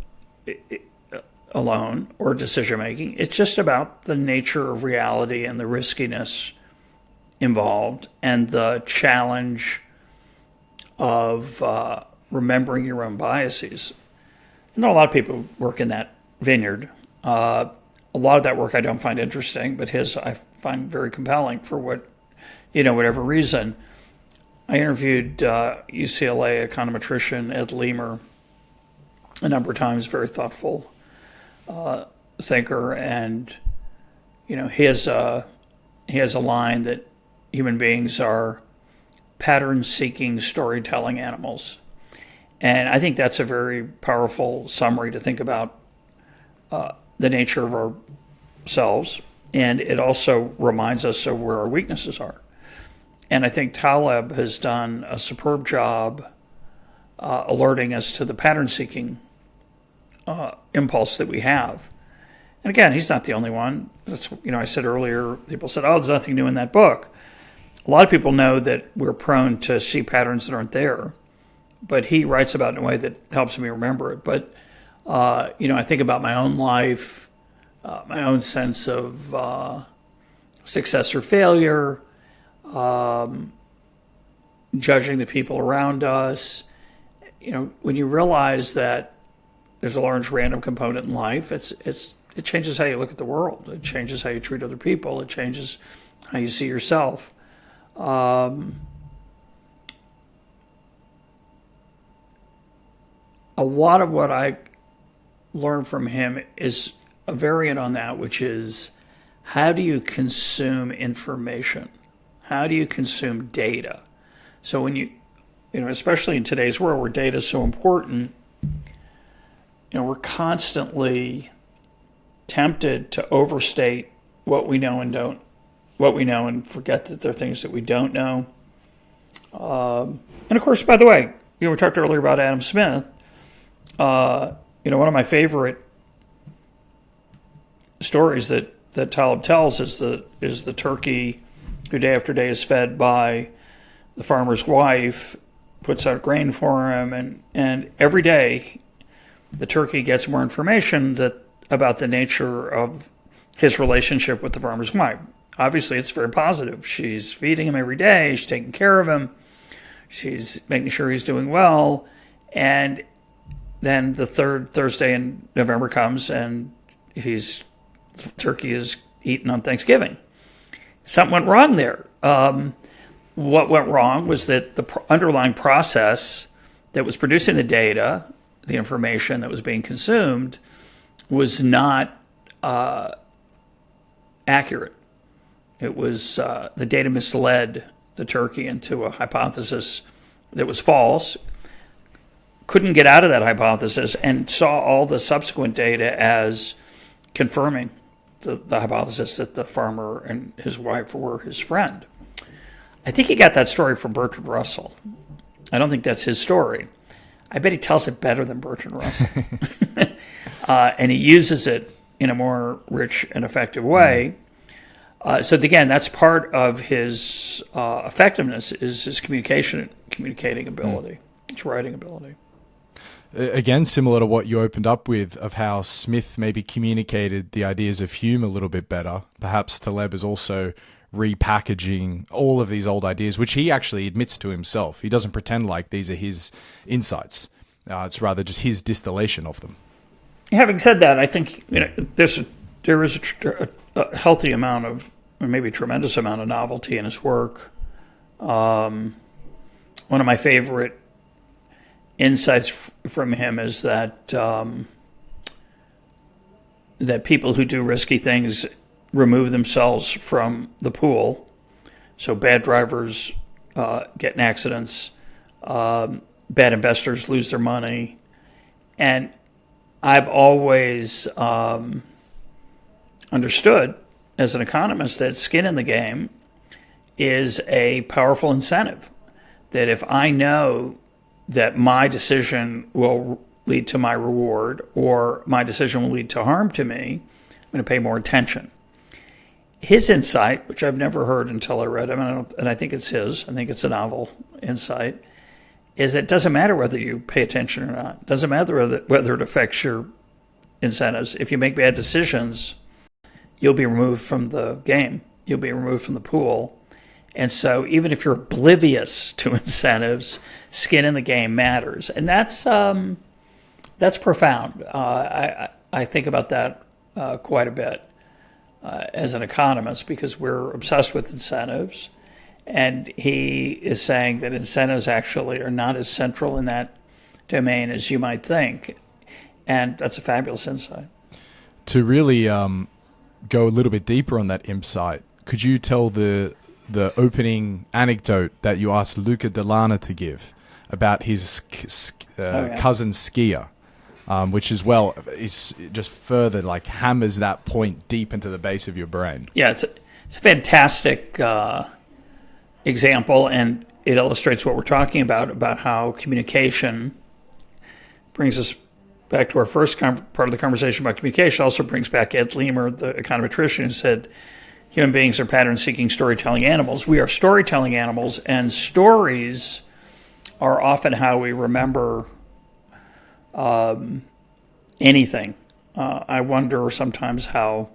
alone or decision making. It's just about the nature of reality and the riskiness involved and the challenge of remembering your own biases. I know a lot of people who work in that vineyard. A lot of that work I don't find interesting, but his I find very compelling for whatever reason. I interviewed UCLA econometrician Ed Leamer a number of times, very thoughtful thinker, and he has a line that human beings are pattern-seeking storytelling animals, and I think that's a very powerful summary to think about the nature of ourselves, and it also reminds us of where our weaknesses are. And I think Taleb has done a superb job alerting us to the pattern-seeking impulse that we have. And again, he's not the only one. That's, I said earlier, people said, "Oh, there's nothing new in that book." A lot of people know that we're prone to see patterns that aren't there, but he writes about it in a way that helps me remember it. But I think about my own life, my own sense of success or failure, judging the people around us. When you realize that there's a large random component in life, it changes how you look at the world. It changes how you treat other people. It changes how you see yourself. A lot of what I learned from him is a variant on that, which is how do you consume information? How do you consume data? So when especially in today's world where data is so important, we're constantly tempted to overstate what we know and forget that there are things that we don't know. And of course, by the way, we talked earlier about Adam Smith. One of my favorite stories that Taleb tells is the turkey who day after day is fed by the farmer's wife, puts out grain for him, and every day the turkey gets more information about the nature of his relationship with the farmer's wife. Obviously, it's very positive. She's feeding him every day. She's taking care of him. She's making sure he's doing well. And then the third Thursday in November comes, and turkey is eaten on Thanksgiving. Something went wrong there. What went wrong was that the underlying process that was producing the data, the information that was being consumed, was not accurate. It was the data misled the turkey into a hypothesis that was false, couldn't get out of that hypothesis, and saw all the subsequent data as confirming the hypothesis that the farmer and his wife were his friend. I think he got that story from Bertrand Russell. I don't think that's his story. I bet he tells it better than Bertrand Russell. And he uses it in a more rich and effective way. So again, that's part of his effectiveness is his communicating ability, his writing ability. Again, similar to what you opened up with of how Smith maybe communicated the ideas of Hume a little bit better. Perhaps Taleb is also repackaging all of these old ideas, which he actually admits to himself. He doesn't pretend like these are his insights. It's rather just his distillation of them. Having said that, I think there is a healthy amount of, or maybe a tremendous amount of novelty in his work. One of my favorite insights from him is that that people who do risky things remove themselves from the pool. So bad drivers get in accidents, bad investors lose their money, and I've always understood as an economist that skin in the game is a powerful incentive. That if I know that my decision will lead to my reward or my decision will lead to harm to me, I'm going to pay more attention. His insight, which I've never heard until I read him, and I think it's his, I think it's a novel insight, is that it doesn't matter whether you pay attention or not. It doesn't matter whether it affects your incentives. If you make bad decisions, you'll be removed from the game. You'll be removed from the pool. And so even if you're oblivious to incentives, skin in the game matters. And that's profound. I think about that quite a bit as an economist because we're obsessed with incentives. And he is saying that incentives actually are not as central in that domain as you might think. And that's a fabulous insight. To really go a little bit deeper on that insight, could you tell the opening anecdote that you asked Luca Delana to give about his cousin skier, which as well is just further like hammers that point deep into the base of your brain. Yeah, it's a fantastic example, and it illustrates what we're talking about how communication brings us back to our first part of the conversation about communication. Also brings back Ed Leamer, the econometrician, who said, human beings are pattern-seeking storytelling animals. We are storytelling animals, and stories are often how we remember anything. I wonder sometimes how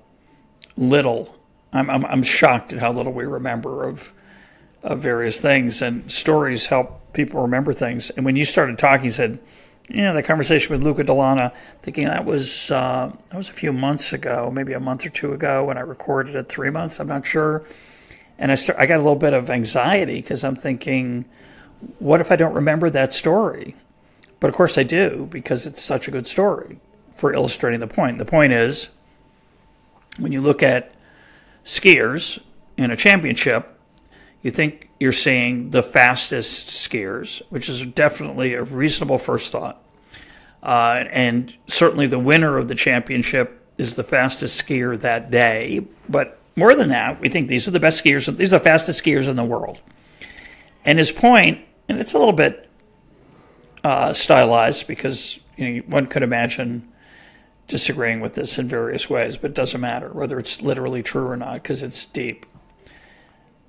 little. I'm shocked at how little we remember of various things, and stories help people remember things. And when you started talking, you said, the conversation with Luca Delana, thinking that was a few months ago, maybe a month or two ago when I recorded it, 3 months, I'm not sure. And I got a little bit of anxiety because I'm thinking, what if I don't remember that story? But of course I do, because it's such a good story for illustrating the point. The point is, when you look at skiers in a championship, you think you're seeing the fastest skiers, which is definitely a reasonable first thought. And certainly the winner of the championship is the fastest skier that day. But more than that, we think these are the best skiers, these are the fastest skiers in the world. And his point, and it's a little bit stylized because one could imagine disagreeing with this in various ways, but it doesn't matter whether it's literally true or not because it's deep.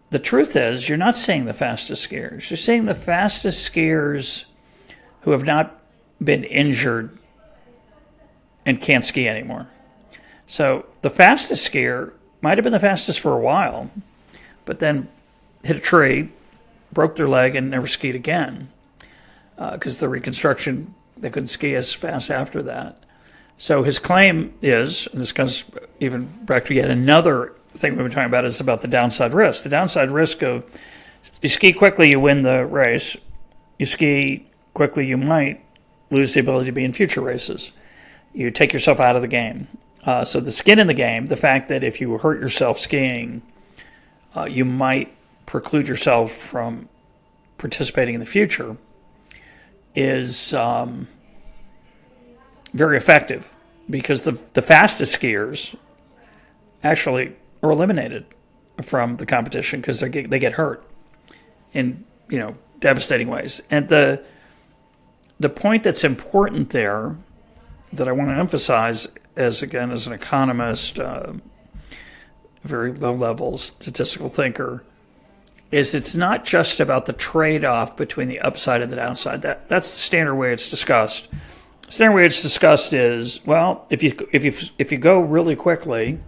The truth is, you're not seeing the fastest skiers. You're seeing the fastest skiers who have not been injured and can't ski anymore. So the fastest skier might have been the fastest for a while, but then hit a tree, broke their leg, and never skied again because the reconstruction, they couldn't ski as fast after that. So his claim is, and this comes even back to yet another thing we've been talking about, is about the downside risk. The downside risk of you ski quickly, you win the race. You ski quickly, you might lose the ability to be in future races. You take yourself out of the game. So the skin in the game, the fact that if you hurt yourself skiing, you might preclude yourself from participating in the future, is very effective because the fastest skiers actually are eliminated from the competition because they get hurt in devastating ways. And the point that's important there that I want to emphasize as an economist, very low-level statistical thinker, is it's not just about the trade-off between the upside and the downside. That's the standard way it's discussed. The standard way it's discussed is, well, if you go really quickly,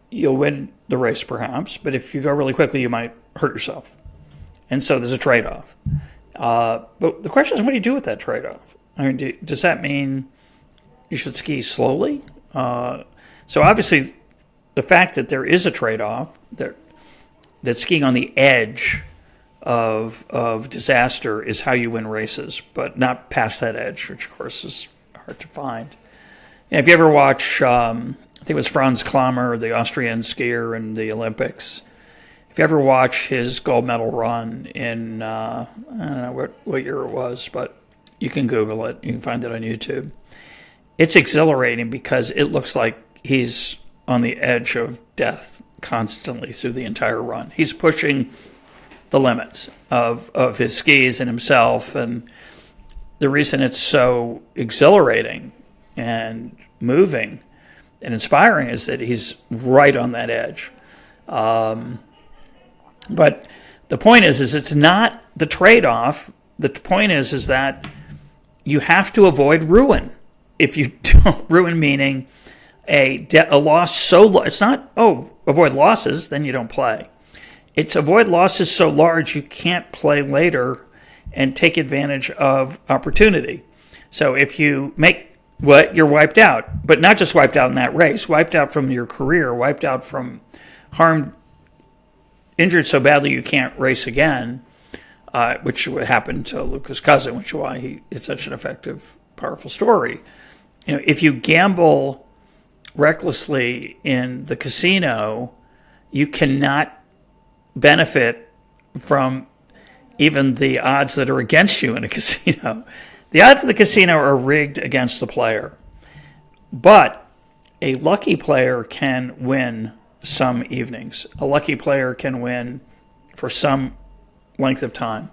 you'll win the race perhaps, but if you go really quickly, you might hurt yourself. And so there's a trade-off. But the question is, what do you do with that trade-off? I mean, does that mean you should ski slowly? So obviously, the fact that there is a trade-off, that skiing on the edge of disaster is how you win races, but not past that edge, which of course is hard to find. And if you ever watch, I think it was Franz Klammer, the Austrian skier in the Olympics, if you ever watch his gold medal run in, I don't know what year it was, but you can Google it. You can find it on YouTube. It's exhilarating because it looks like he's on the edge of death constantly through the entire run. He's pushing the limits of his skis and himself. And the reason it's so exhilarating and moving and inspiring is that he's right on that edge. But the point is it's not the trade-off. The point is that you have to avoid ruin. If you don't, ruin meaning a loss so large. It's not, avoid losses, then you don't play. It's avoid losses so large you can't play later and take advantage of opportunity. So if you make you're wiped out, but not just wiped out in that race, wiped out from your career, wiped out from injured so badly you can't race again, which happened to Luca's cousin, which is why it's such an effective, powerful story. If you gamble recklessly in the casino, you cannot benefit from even the odds that are against you in a casino. The odds of the casino are rigged against the player. But a lucky player can win some evenings. A lucky player can win for some length of time.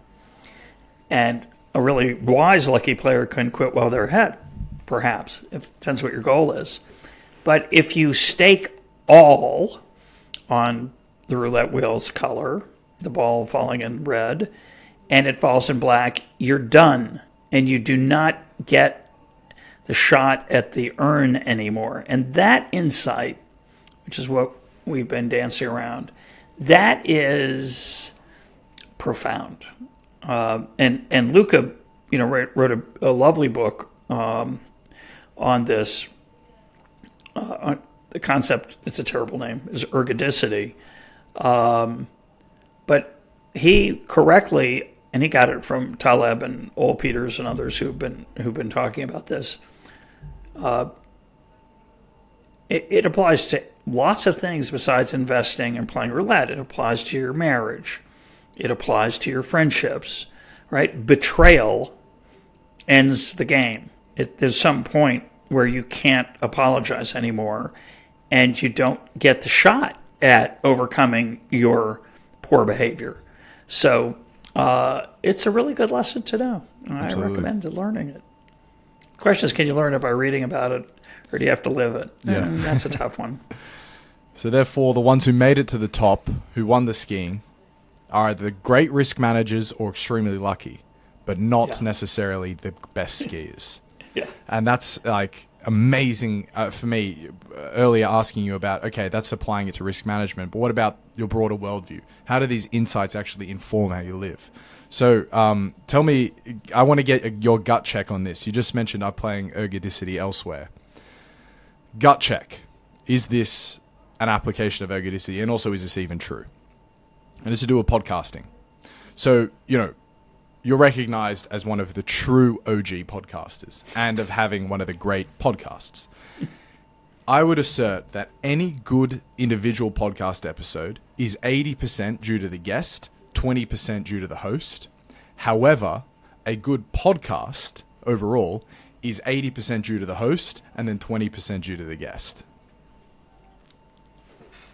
And a really wise lucky player can quit while they're ahead, perhaps. It depends what your goal is. But if you stake all on the roulette wheel's color, the ball falling in red, and it falls in black, you're done. And you do not get the shot at the urn anymore. And that insight, which is what we've been dancing around, that is profound. And Luca, wrote a lovely book on this. On the concept, it's a terrible name, is ergodicity. But he correctly, and he got it from Taleb and Ole Peters and others who've been talking about this. It applies to lots of things besides investing and playing roulette. It applies to your marriage. It applies to your friendships, right? Betrayal ends the game. There's some point where you can't apologize anymore, and you don't get the shot at overcoming your poor behavior. So it's a really good lesson to know. Absolutely. I recommend learning it. The question is, can you learn it by reading about it, or do you have to live it? Yeah. And that's a tough one. So therefore, the ones who made it to the top, who won the skiing, are either great risk managers or extremely lucky, but not necessarily the best skiers. Yeah. And that's like amazing for me. Earlier asking you about, okay, that's applying it to risk management, but what about your broader worldview? How do these insights actually inform how you live? So tell me, I want to get your gut check on this. You just mentioned applying ergodicity elsewhere. Gut check. Is this an application of ergodicity? And also, is this even true? And it's to do with podcasting. So, you're recognized as one of the true OG podcasters and of having one of the great podcasts. I would assert that any good individual podcast episode is 80% due to the guest, 20% due to the host. However, a good podcast overall is 80% due to the host and then 20% due to the guest.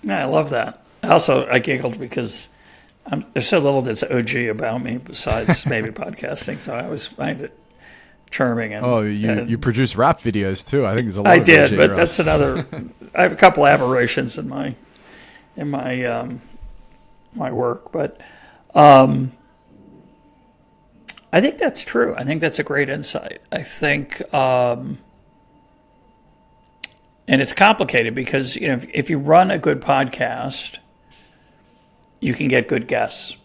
Yeah, I love that. Also, I giggled because there's so little that's OG about me besides maybe podcasting, so I always find it charming. And, you produce rap videos too. I think there's a lot. I of did, OG but Russ. that's another. I have a couple aberrations in my my work, but I think that's true. I think that's a great insight. I think, and it's complicated because if you run a good podcast, you can get good guests.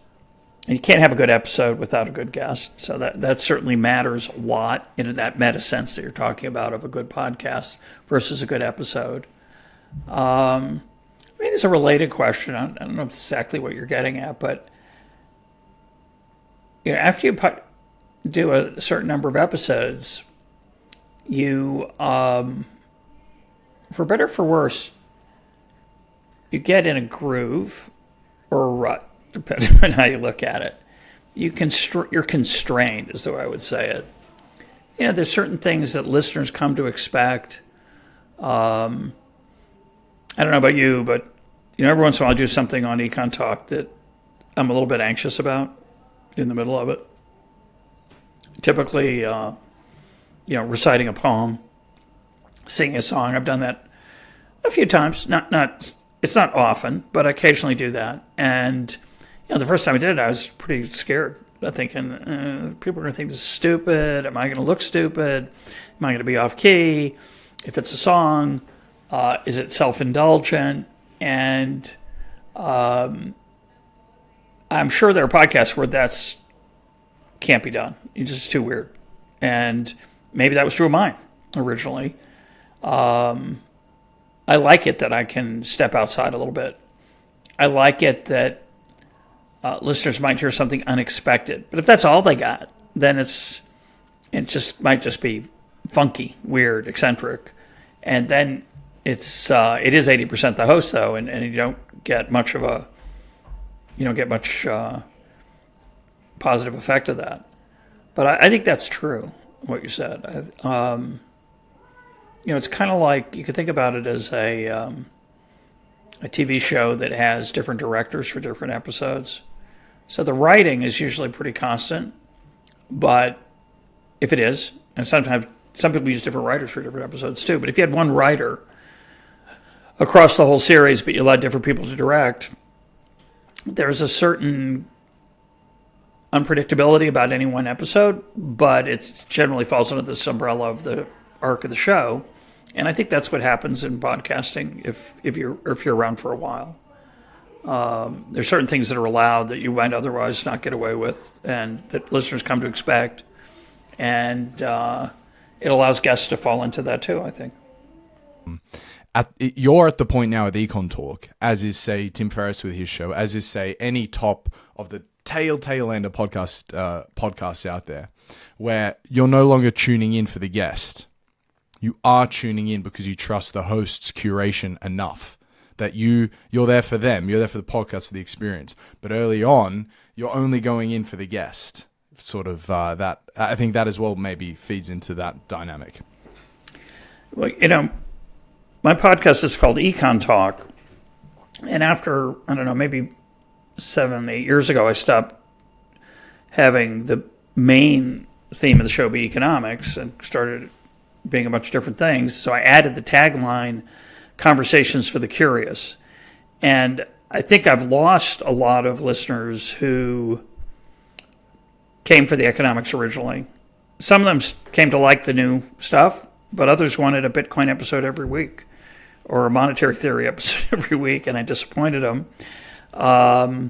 And you can't have a good episode without a good guest. So that certainly matters a lot in that meta sense that you're talking about of a good podcast versus a good episode. I mean, it's a related question. I don't know exactly what you're getting at, but after you do a certain number of episodes, you, for better or for worse, you get in a groove or a rut, depending on how you look at it. You're constrained, is the way I would say it. There's certain things that listeners come to expect. I don't know about you, but every once in a while I do something on EconTalk that I'm a little bit anxious about in the middle of it. Typically, reciting a poem, singing a song. I've done that a few times. It's not often, but I occasionally do that. And the first time I did it, I was pretty scared. I'm thinking, people are going to think this is stupid. Am I going to look stupid? Am I going to be off key? If it's a song, is it self-indulgent? And I'm sure there are podcasts where that's can't be done. It's just too weird. And maybe that was true of mine originally. I like it that I can step outside a little bit. I like it that listeners might hear something unexpected. But if that's all they got, then it might just be funky, weird, eccentric. And then it is 80% the host, though, and you don't get much positive effect of that. But I think that's true, what you said. It's kind of like you could think about it as a TV show that has different directors for different episodes. So the writing is usually pretty constant, but if it is, and sometimes some people use different writers for different episodes too, but if you had one writer across the whole series, but you allowed different people to direct, there's a certain unpredictability about any one episode, but it generally falls under this umbrella of the arc of the show. And I think that's what happens in podcasting if you're around for a while. There's certain things that are allowed that you might otherwise not get away with and that listeners come to expect. And it allows guests to fall into that too, I think. You're at the point now with EconTalk, as is, say, Tim Ferriss with his show, as is, say, any top of the tail end of podcasts out there, where you're no longer tuning in for the guest. You are tuning in because you trust the host's curation enough that you're there for them. You're there for the podcast, for the experience. But early on, you're only going in for the guest. Sort of that. I think that as well maybe feeds into that dynamic. Well, my podcast is called EconTalk. And after, I don't know, maybe 7-8 years ago, I stopped having the main theme of the show be economics and started being a bunch of different things. So I added the tagline, Conversations for the Curious. And I think I've lost a lot of listeners who came for the economics originally. Some of them came to like the new stuff, but others wanted a Bitcoin episode every week or a monetary theory episode every week, and I disappointed them. And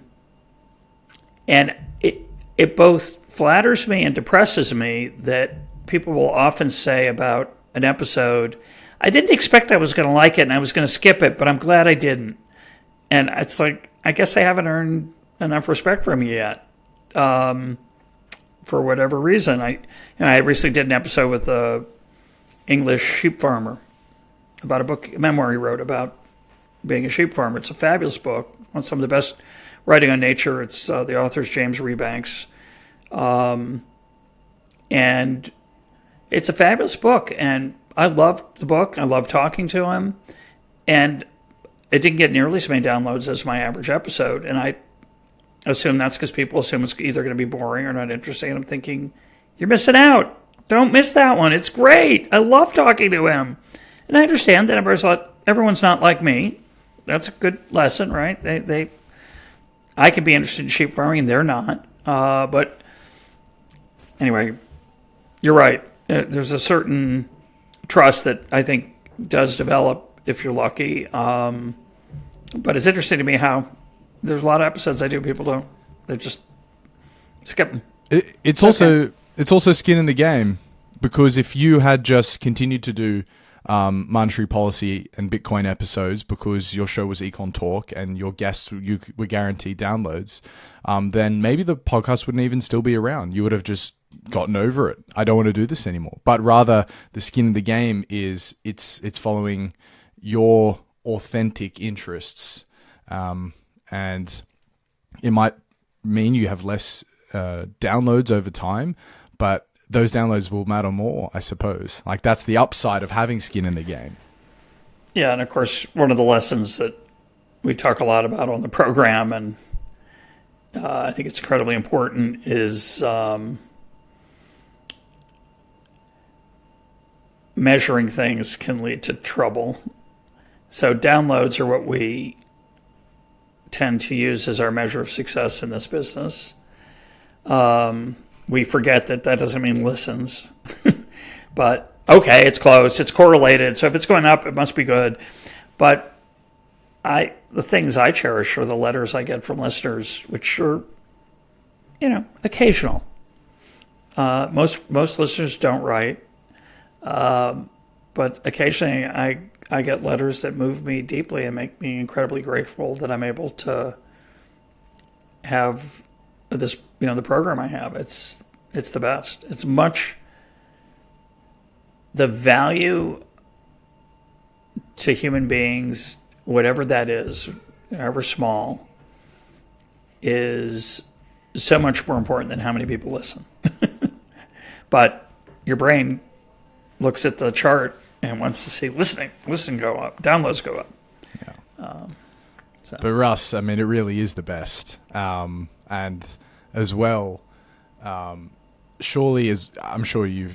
it both flatters me and depresses me that people will often say about an episode, I didn't expect I was going to like it and I was going to skip it, but I'm glad I didn't. And it's like, I guess I haven't earned enough respect from you yet. For whatever reason. I recently did an episode with a English sheep farmer about a memoir he wrote about being a sheep farmer. It's a fabulous book. It's some of the best writing on nature. It's the author's James Rebanks. And It's a fabulous book, and I loved the book. I loved talking to him, and it didn't get nearly as many downloads as my average episode, and I assume that's because people assume it's either going to be boring or not interesting, and I'm thinking, you're missing out. Don't miss that one. It's great. I love talking to him. And I understand that everyone's not like me. That's a good lesson, right? I can be interested in sheep farming, and they're not. But anyway, you're right. There's a certain trust that I think does develop if you're lucky. But it's interesting to me how there's a lot of episodes I do, people don't. They just skip them. It's also skin in the game, because if you had just continued to do monetary policy and Bitcoin episodes because your show was EconTalk and your guests you were guaranteed downloads, then maybe the podcast wouldn't even still be around. You would have just gotten over it. I don't want to do this anymore. But rather, the skin in the game is it's following your authentic interests, and it might mean you have less downloads over time, but those downloads will matter more, I suppose. Like, that's the upside of having skin in the game. Yeah, and of course, one of the lessons that we talk a lot about on the program, and I think it's incredibly important, is measuring things can lead to trouble. So downloads are what we tend to use as our measure of success in this business. We forget that doesn't mean listens. But, okay, it's close. It's correlated. So if it's going up, it must be good. But the things I cherish are the letters I get from listeners, which are, occasional. Most listeners don't write. But occasionally I get letters that move me deeply and make me incredibly grateful that I'm able to have this, the program I have. It's the best. It's much the value to human beings, whatever that is, however small, is so much more important than how many people listen. But your brain looks at the chart and wants to see listen go up, downloads go up. Yeah. But Russ, I mean, it really is the best. And as well, surely, as I'm sure you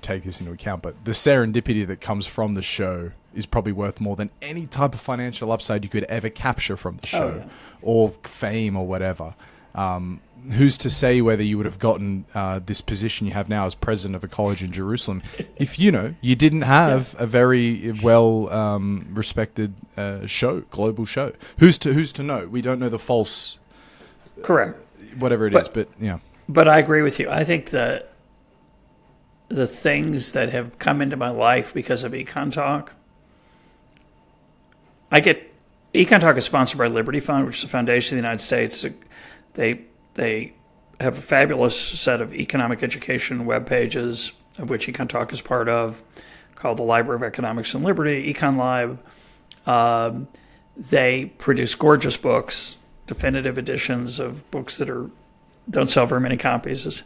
take this into account, but the serendipity that comes from the show is probably worth more than any type of financial upside you could ever capture from the show, or fame or whatever. Who's to say whether you would have gotten this position you have now as president of a college in Jerusalem if you didn't have a very well respected global show? Who's to know? We don't know the false, correct, whatever it is, but yeah. But I agree with you. I think that the things that have come into my life because of EconTalk, EconTalk is sponsored by Liberty Fund, which is a foundation of the United States. They have a fabulous set of economic education web pages, of which EconTalk is part of, called the Library of Economics and Liberty, EconLib. They produce gorgeous books, definitive editions of books that don't sell very many copies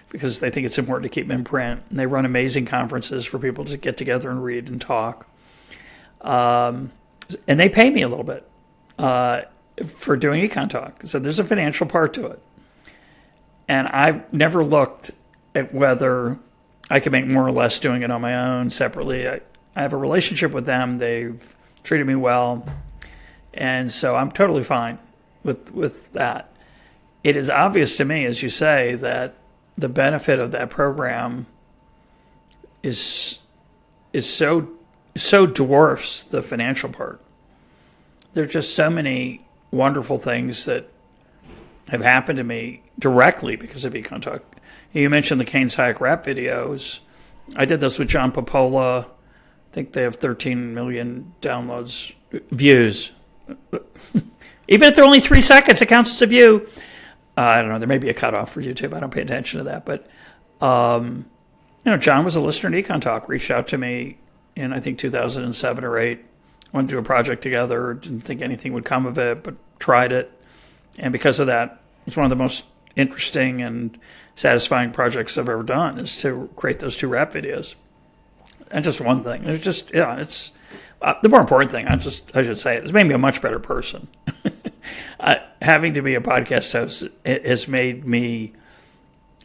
because they think it's important to keep them in print. And they run amazing conferences for people to get together and read and talk. And they pay me a little bit for doing EconTalk. So there's a financial part to it. And I've never looked at whether I can make more or less doing it on my own separately. I have a relationship with them. They've treated me well. And so I'm totally fine with that. It is obvious to me, as you say, that the benefit of that program is so dwarfs the financial part. There are just so many wonderful things that have happened to me directly because of EconTalk. You mentioned the Keynes Hayek rap videos. I did this with John Popola. I think they have 13 million views. Even if they're only 3 seconds, it counts as a view. I don't know. There may be a cutoff for YouTube. I don't pay attention to that. But, John was a listener to EconTalk, reached out to me in, I think, 2007 or 8. Wanted to do a project together. Didn't think anything would come of it, but tried it. And because of that, it's one of the most interesting and satisfying projects I've ever done is to create those 2 rap videos. And just one thing. There's just, it's the more important thing, I should say, it's made me a much better person. Having to be a podcast host, it has made me,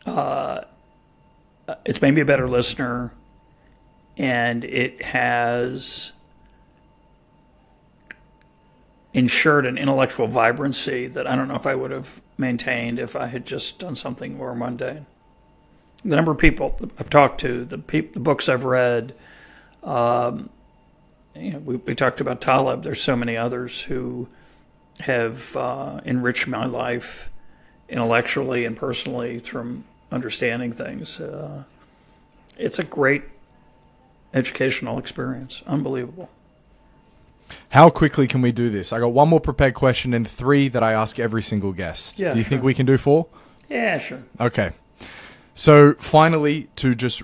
it's made me a better listener, and it has ensured an intellectual vibrancy that I don't know if I would have maintained if I had just done something more mundane. The number of people I've talked to, the books I've read, we talked about Taleb. There's so many others who have enriched my life intellectually and personally from understanding things. It's a great educational experience. Unbelievable. How quickly can we do this? I got 1 more prepared question and 3 that I ask every single guest. Yeah, do you think we can do 4? Yeah, sure. Okay. So finally, to just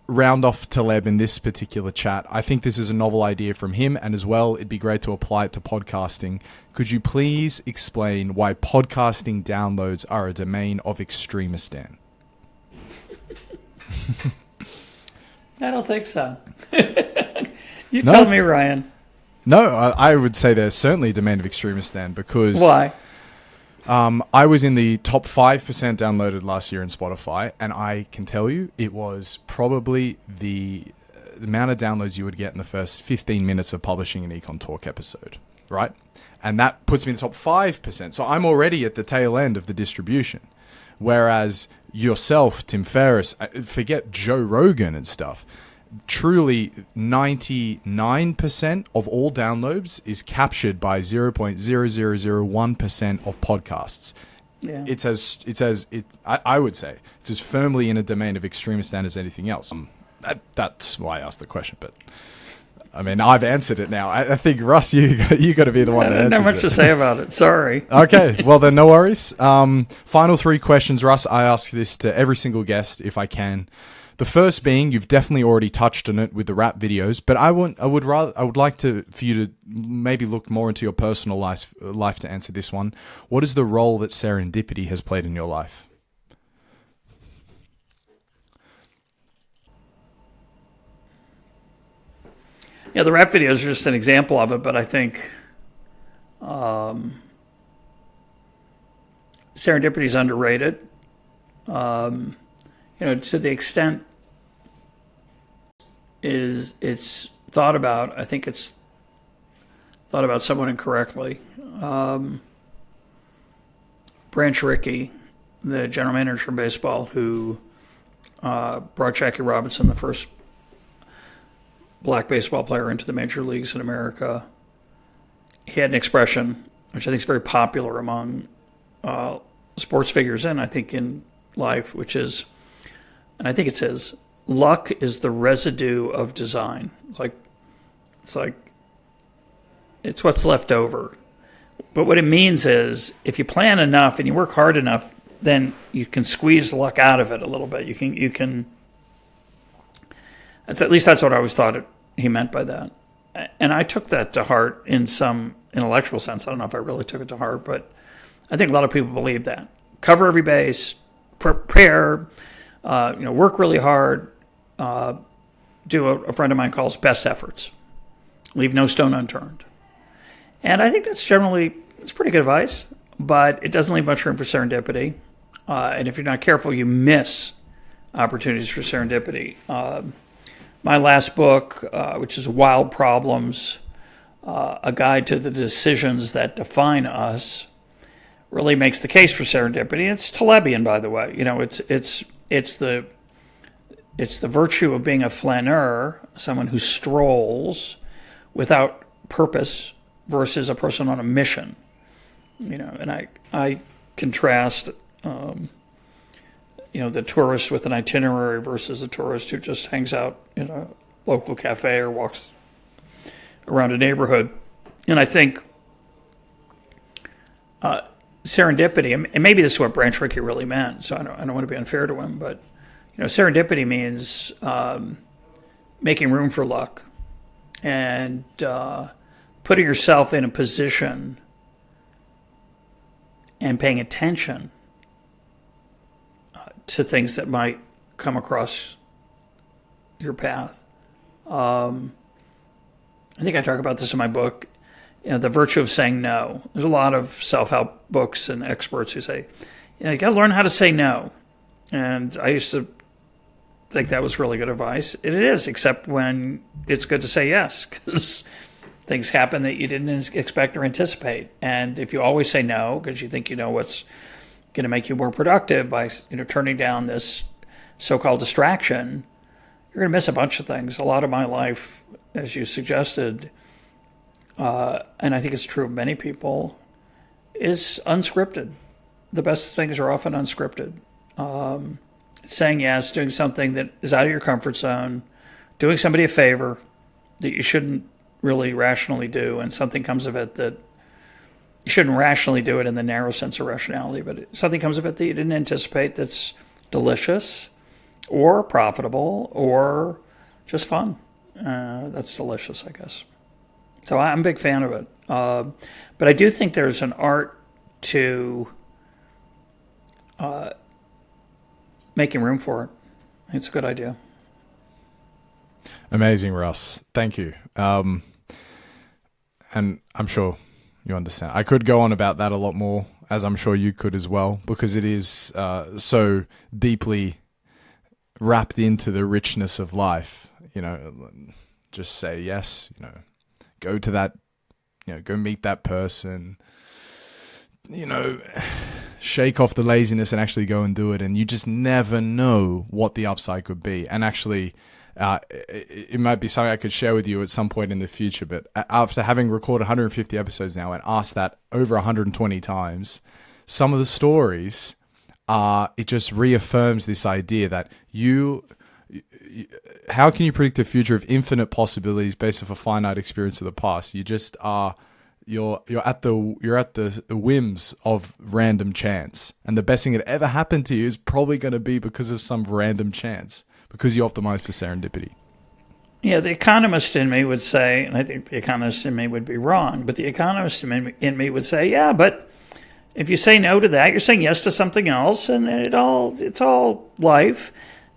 round off Taleb in this particular chat, I think this is a novel idea from him, and as well, it'd be great to apply it to podcasting. Could you please explain why podcasting downloads are a domain of extremistan? I don't think so. You tell me, Ryan. No, I would say they're certainly a domain of extremistan because... Why? I was in the top 5% downloaded last year in Spotify, and I can tell you it was probably the amount of downloads you would get in the first 15 minutes of publishing an EconTalk episode, right? And that puts me in the top 5%. So I'm already at the tail end of the distribution. Whereas yourself, Tim Ferriss, forget Joe Rogan and stuff, truly 99% of all downloads is captured by 0.0001% of podcasts. Yeah. I would say it's as firmly in a domain of extremistan as anything else. That's why I asked the question, but I mean, I've answered it now. I think, Russ, you got to be the one that answers it. I don't have much to say about it. Sorry. Okay, well then, no worries. Final 3 questions, Russ. I ask this to every single guest if I can. The first being, you've definitely already touched on it with the rap videos, but I would like for you to maybe look more into your personal life to answer this one. What is the role that serendipity has played in your life? Yeah, the rap videos are just an example of it, but I think serendipity is underrated. To the extent it's thought about, I think it's thought about somewhat incorrectly. Branch Rickey, the general manager of baseball, who brought Jackie Robinson, the first black baseball player, into the major leagues in America, he had an expression which I think is very popular among sports figures and I think in life, which is, and I think it says, luck is the residue of design. It's what's left over. But what it means is, if you plan enough and you work hard enough, then you can squeeze luck out of it a little bit. You can. At least that's what I always thought he meant by that. And I took that to heart in some intellectual sense. I don't know if I really took it to heart, but I think a lot of people believe that. Cover every base, prepare, work really hard, do what a friend of mine calls best efforts. Leave no stone unturned. And I think it's pretty good advice, but it doesn't leave much room for serendipity. And if you're not careful, you miss opportunities for serendipity. My last book, which is Wild Problems, A Guide to the Decisions That Define Us, really makes the case for serendipity. It's Talebian, by the way. It's the virtue of being a flaneur, someone who strolls without purpose, versus a person on a mission. And I contrast, the tourist with an itinerary versus a tourist who just hangs out in a local cafe or walks around a neighborhood. And I think serendipity, and maybe this is what Branch Rickey really meant, so I don't want to be unfair to him, but serendipity means making room for luck and putting yourself in a position and paying attention to things that might come across your path. I think I talk about this in my book, the virtue of saying no. There's a lot of self-help books and experts who say, you got to learn how to say no. And I used to think that was really good advice. It is, except when it's good to say yes, because things happen that you didn't expect or anticipate. And if you always say no because you think you know what's going to make you more productive by turning down this so-called distraction, you're going to miss a bunch of things. A lot of my life, as you suggested, and I think it's true of many people, is unscripted. The best things are often unscripted. Saying yes, doing something that is out of your comfort zone, doing somebody a favor that you shouldn't really rationally do, and something comes of it that you shouldn't rationally do it in the narrow sense of rationality, but something comes of it that you didn't anticipate that's delicious or profitable or just fun. That's delicious, I guess. So I'm a big fan of it. But I do think there's an art to making room for it. I think it's a good idea. Amazing, Russ. Thank you. And I'm sure you understand. I could go on about that a lot more, as I'm sure you could as well, because it is so deeply wrapped into the richness of life. Just say yes, go to that, go meet that person, shake off the laziness and actually go and do it. And you just never know what the upside could be. And actually, it might be something I could share with you at some point in the future. But after having recorded 150 episodes now and asked that over 120 times, some of the stories, it just reaffirms this idea that how can you predict a future of infinite possibilities based off a finite experience of the past? You just are. You're at the whims of random chance, and the best thing that ever happened to you is probably going to be because of some random chance, because you optimized for serendipity. Yeah, the economist in me would say, and I think the economist in me would be wrong, but the economist in me would say, yeah, but if you say no to that, you're saying yes to something else, and it's all life.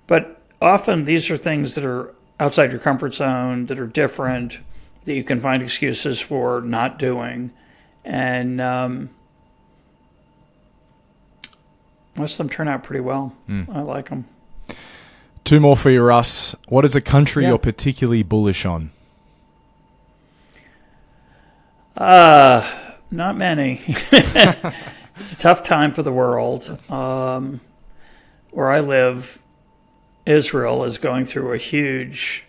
But often these are things that are outside your comfort zone, that are different, that you can find excuses for not doing. And most of them turn out pretty well. I like them. 2 more for you, Russ. What is a country you're particularly bullish on? Not many. It's a tough time for the world. Where I live, Israel is going through a huge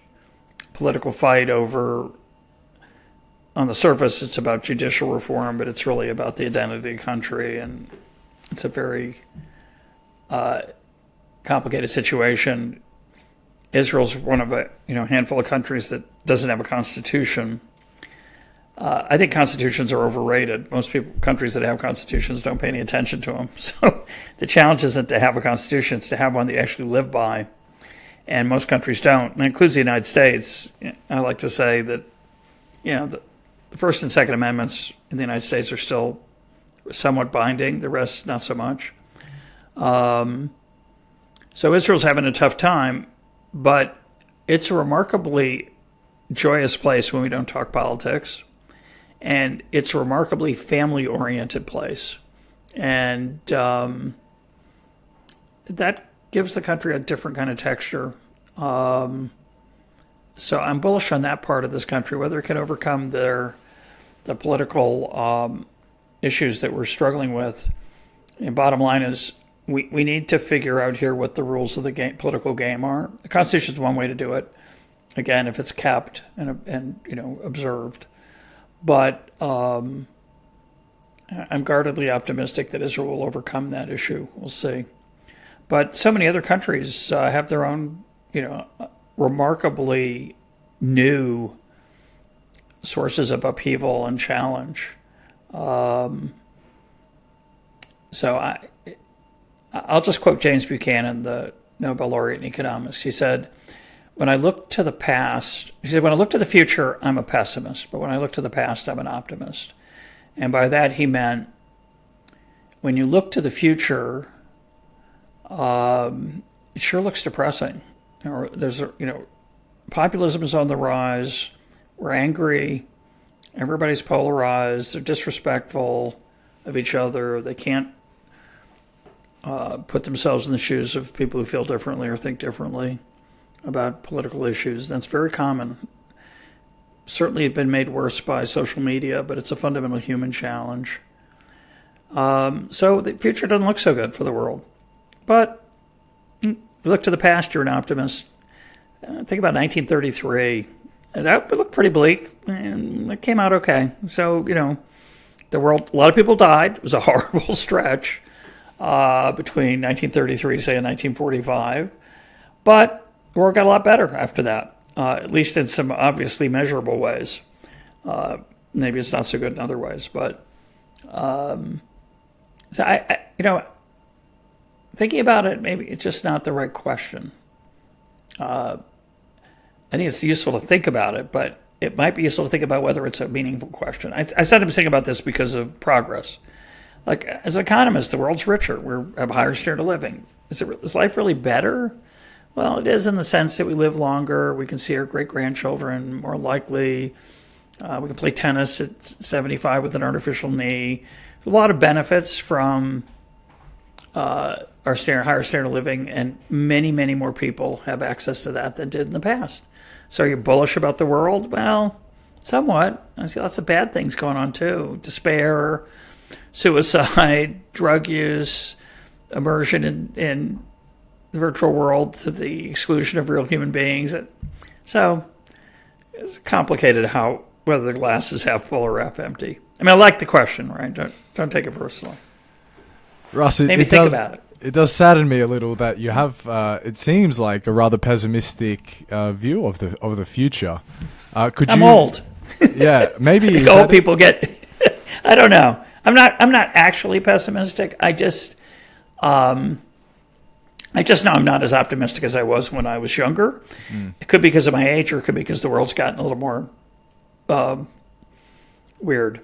political fight over, on the surface, it's about judicial reform, but it's really about the identity of the country, and it's a very complicated situation. Israel's one of a handful of countries that doesn't have a constitution. I think constitutions are overrated. Most countries that have constitutions don't pay any attention to them. So the challenge isn't to have a constitution, it's to have one that you actually live by. And most countries don't. And it includes the United States. I like to say that, the First and Second Amendments in the United States are still somewhat binding. The rest, not so much. So Israel's having a tough time, but it's a remarkably joyous place when we don't talk politics. And it's a remarkably family-oriented place. And that gives the country a different kind of texture. So I'm bullish on that part of this country, whether it can overcome the political issues that we're struggling with. And bottom line is, we need to figure out here what the rules of the political game are. The Constitution is one way to do it. Again, if it's kept and observed. But I'm guardedly optimistic that Israel will overcome that issue. We'll see. But so many other countries have their own, remarkably new sources of upheaval and challenge. So I'll just quote James Buchanan, the Nobel laureate in economics. He said, when I look to the past, when I look to the future, I'm a pessimist. But when I look to the past, I'm an optimist. And by that, he meant when you look to the future, it sure looks depressing. There's, populism is on the rise. We're angry. Everybody's polarized. They're disrespectful of each other. They can't put themselves in the shoes of people who feel differently or think differently about political issues. That's very common. Certainly it's been made worse by social media, but it's a fundamental human challenge. So the future doesn't look so good for the world. But you look to the past, you're an optimist. Think about 1933. That looked pretty bleak, and it came out okay. So, the world, a lot of people died. It was a horrible stretch between 1933, say, and 1945. But the world got a lot better after that, at least in some obviously measurable ways. Maybe it's not so good in other ways, but so I thinking about it, maybe it's just not the right question. I think it's useful to think about it, but it might be useful to think about whether it's a meaningful question. I sometimes think about this because of progress. Like, as economists, the world's richer. We have a higher standard of living. Is life really better? Well, it is in the sense that we live longer. We can see our great-grandchildren more likely. We can play tennis at 75 with an artificial knee. There's a lot of benefits from our higher standard of living, and many, many more people have access to that than did in the past. So are you bullish about the world? Well, somewhat. I see lots of bad things going on too. Despair, suicide, drug use, immersion in the virtual world to the exclusion of real human beings. So it's complicated whether the glass is half full or half empty. I mean, I like the question, right? Don't take it personally. Russ, Maybe think about it. It does sadden me a little that you have, it seems like, a rather pessimistic view of the future. I'm old. Yeah, maybe. I think old people get. I don't know. I'm not actually pessimistic. I just know I'm not as optimistic as I was when I was younger. It could be because of my age, or it could be because the world's gotten a little more weird.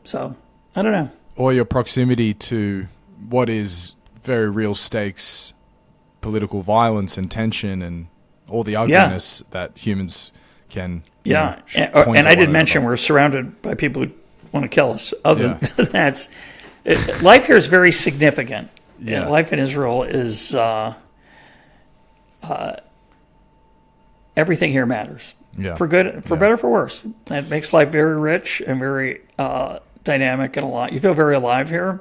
So I don't know. Or your proximity to what is very real stakes, political violence and tension, and all the ugliness that humans can. Yeah, and I did mention we're surrounded by people who want to kill us. Other than that, life here is very significant. Yeah. Life in Israel is everything here matters. Yeah. For good, for better, for worse. It makes life very rich and very dynamic and alive. You feel very alive here,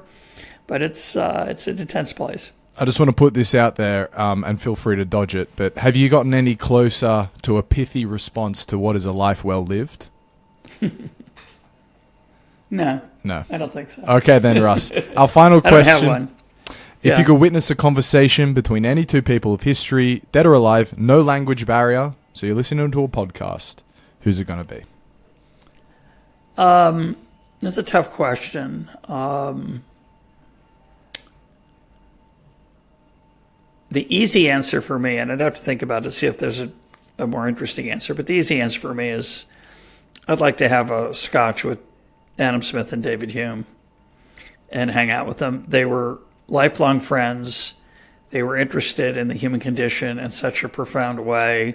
but it's an intense place. I just want to put this out there, and feel free to dodge it, but have you gotten any closer to a pithy response to what is a life well lived? No, I don't think so. Okay then, Russ. Our final question. I don't have one. If you could witness a conversation between any two people of history, dead or alive, no language barrier, so you're listening to a podcast, who's it going to be? That's a tough question. The easy answer for me, and I'd have to think about it to see if there's a more interesting answer, but the easy answer for me is I'd like to have a scotch with Adam Smith and David Hume and hang out with them. They were lifelong friends. They were interested in the human condition in such a profound way.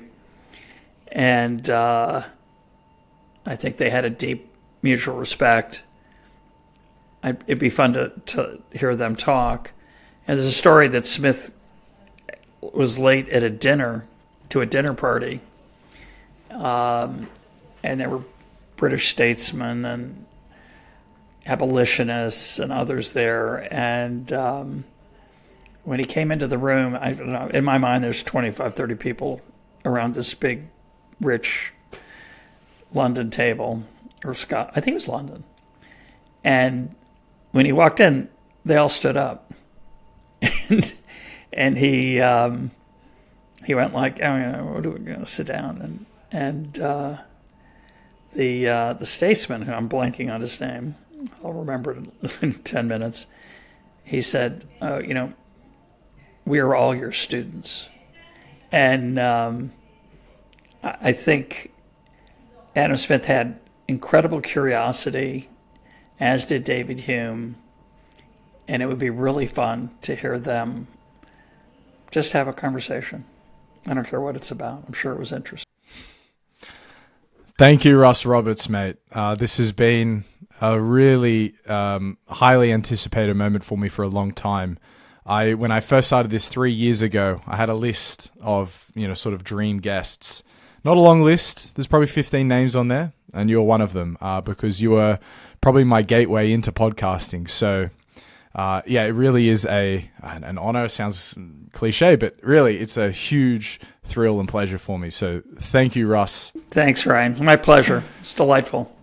And I think they had a deep mutual respect. It'd be fun to hear them talk. And there's a story that Smith was late at a dinner party. And there were British statesmen and abolitionists and others there. And when he came into the room, I don't know, in my mind, there's 25, 30 people around this big, rich London table, or Scott, I think it was London. And when he walked in, they all stood up. and he went like, what are we going to sit down? And the statesman, who I'm blanking on his name, I'll remember it in 10 minutes. He said, we are all your students. And I think Adam Smith had incredible curiosity, as did David Hume. and it would be really fun to hear them just have a conversation. I don't care what it's about. I'm sure it was interesting. Thank you, Russ Roberts, mate. This has been a really highly anticipated moment for me for a long time. When I first started this 3 years ago, I had a list of, sort of dream guests. Not a long list. There's probably 15 names on there, and you're one of them because you were probably my gateway into podcasting. So, it really is an honor. Sounds cliche, but really, it's a huge thrill and pleasure for me. So, thank you, Russ. Thanks, Ryan. My pleasure. It's delightful.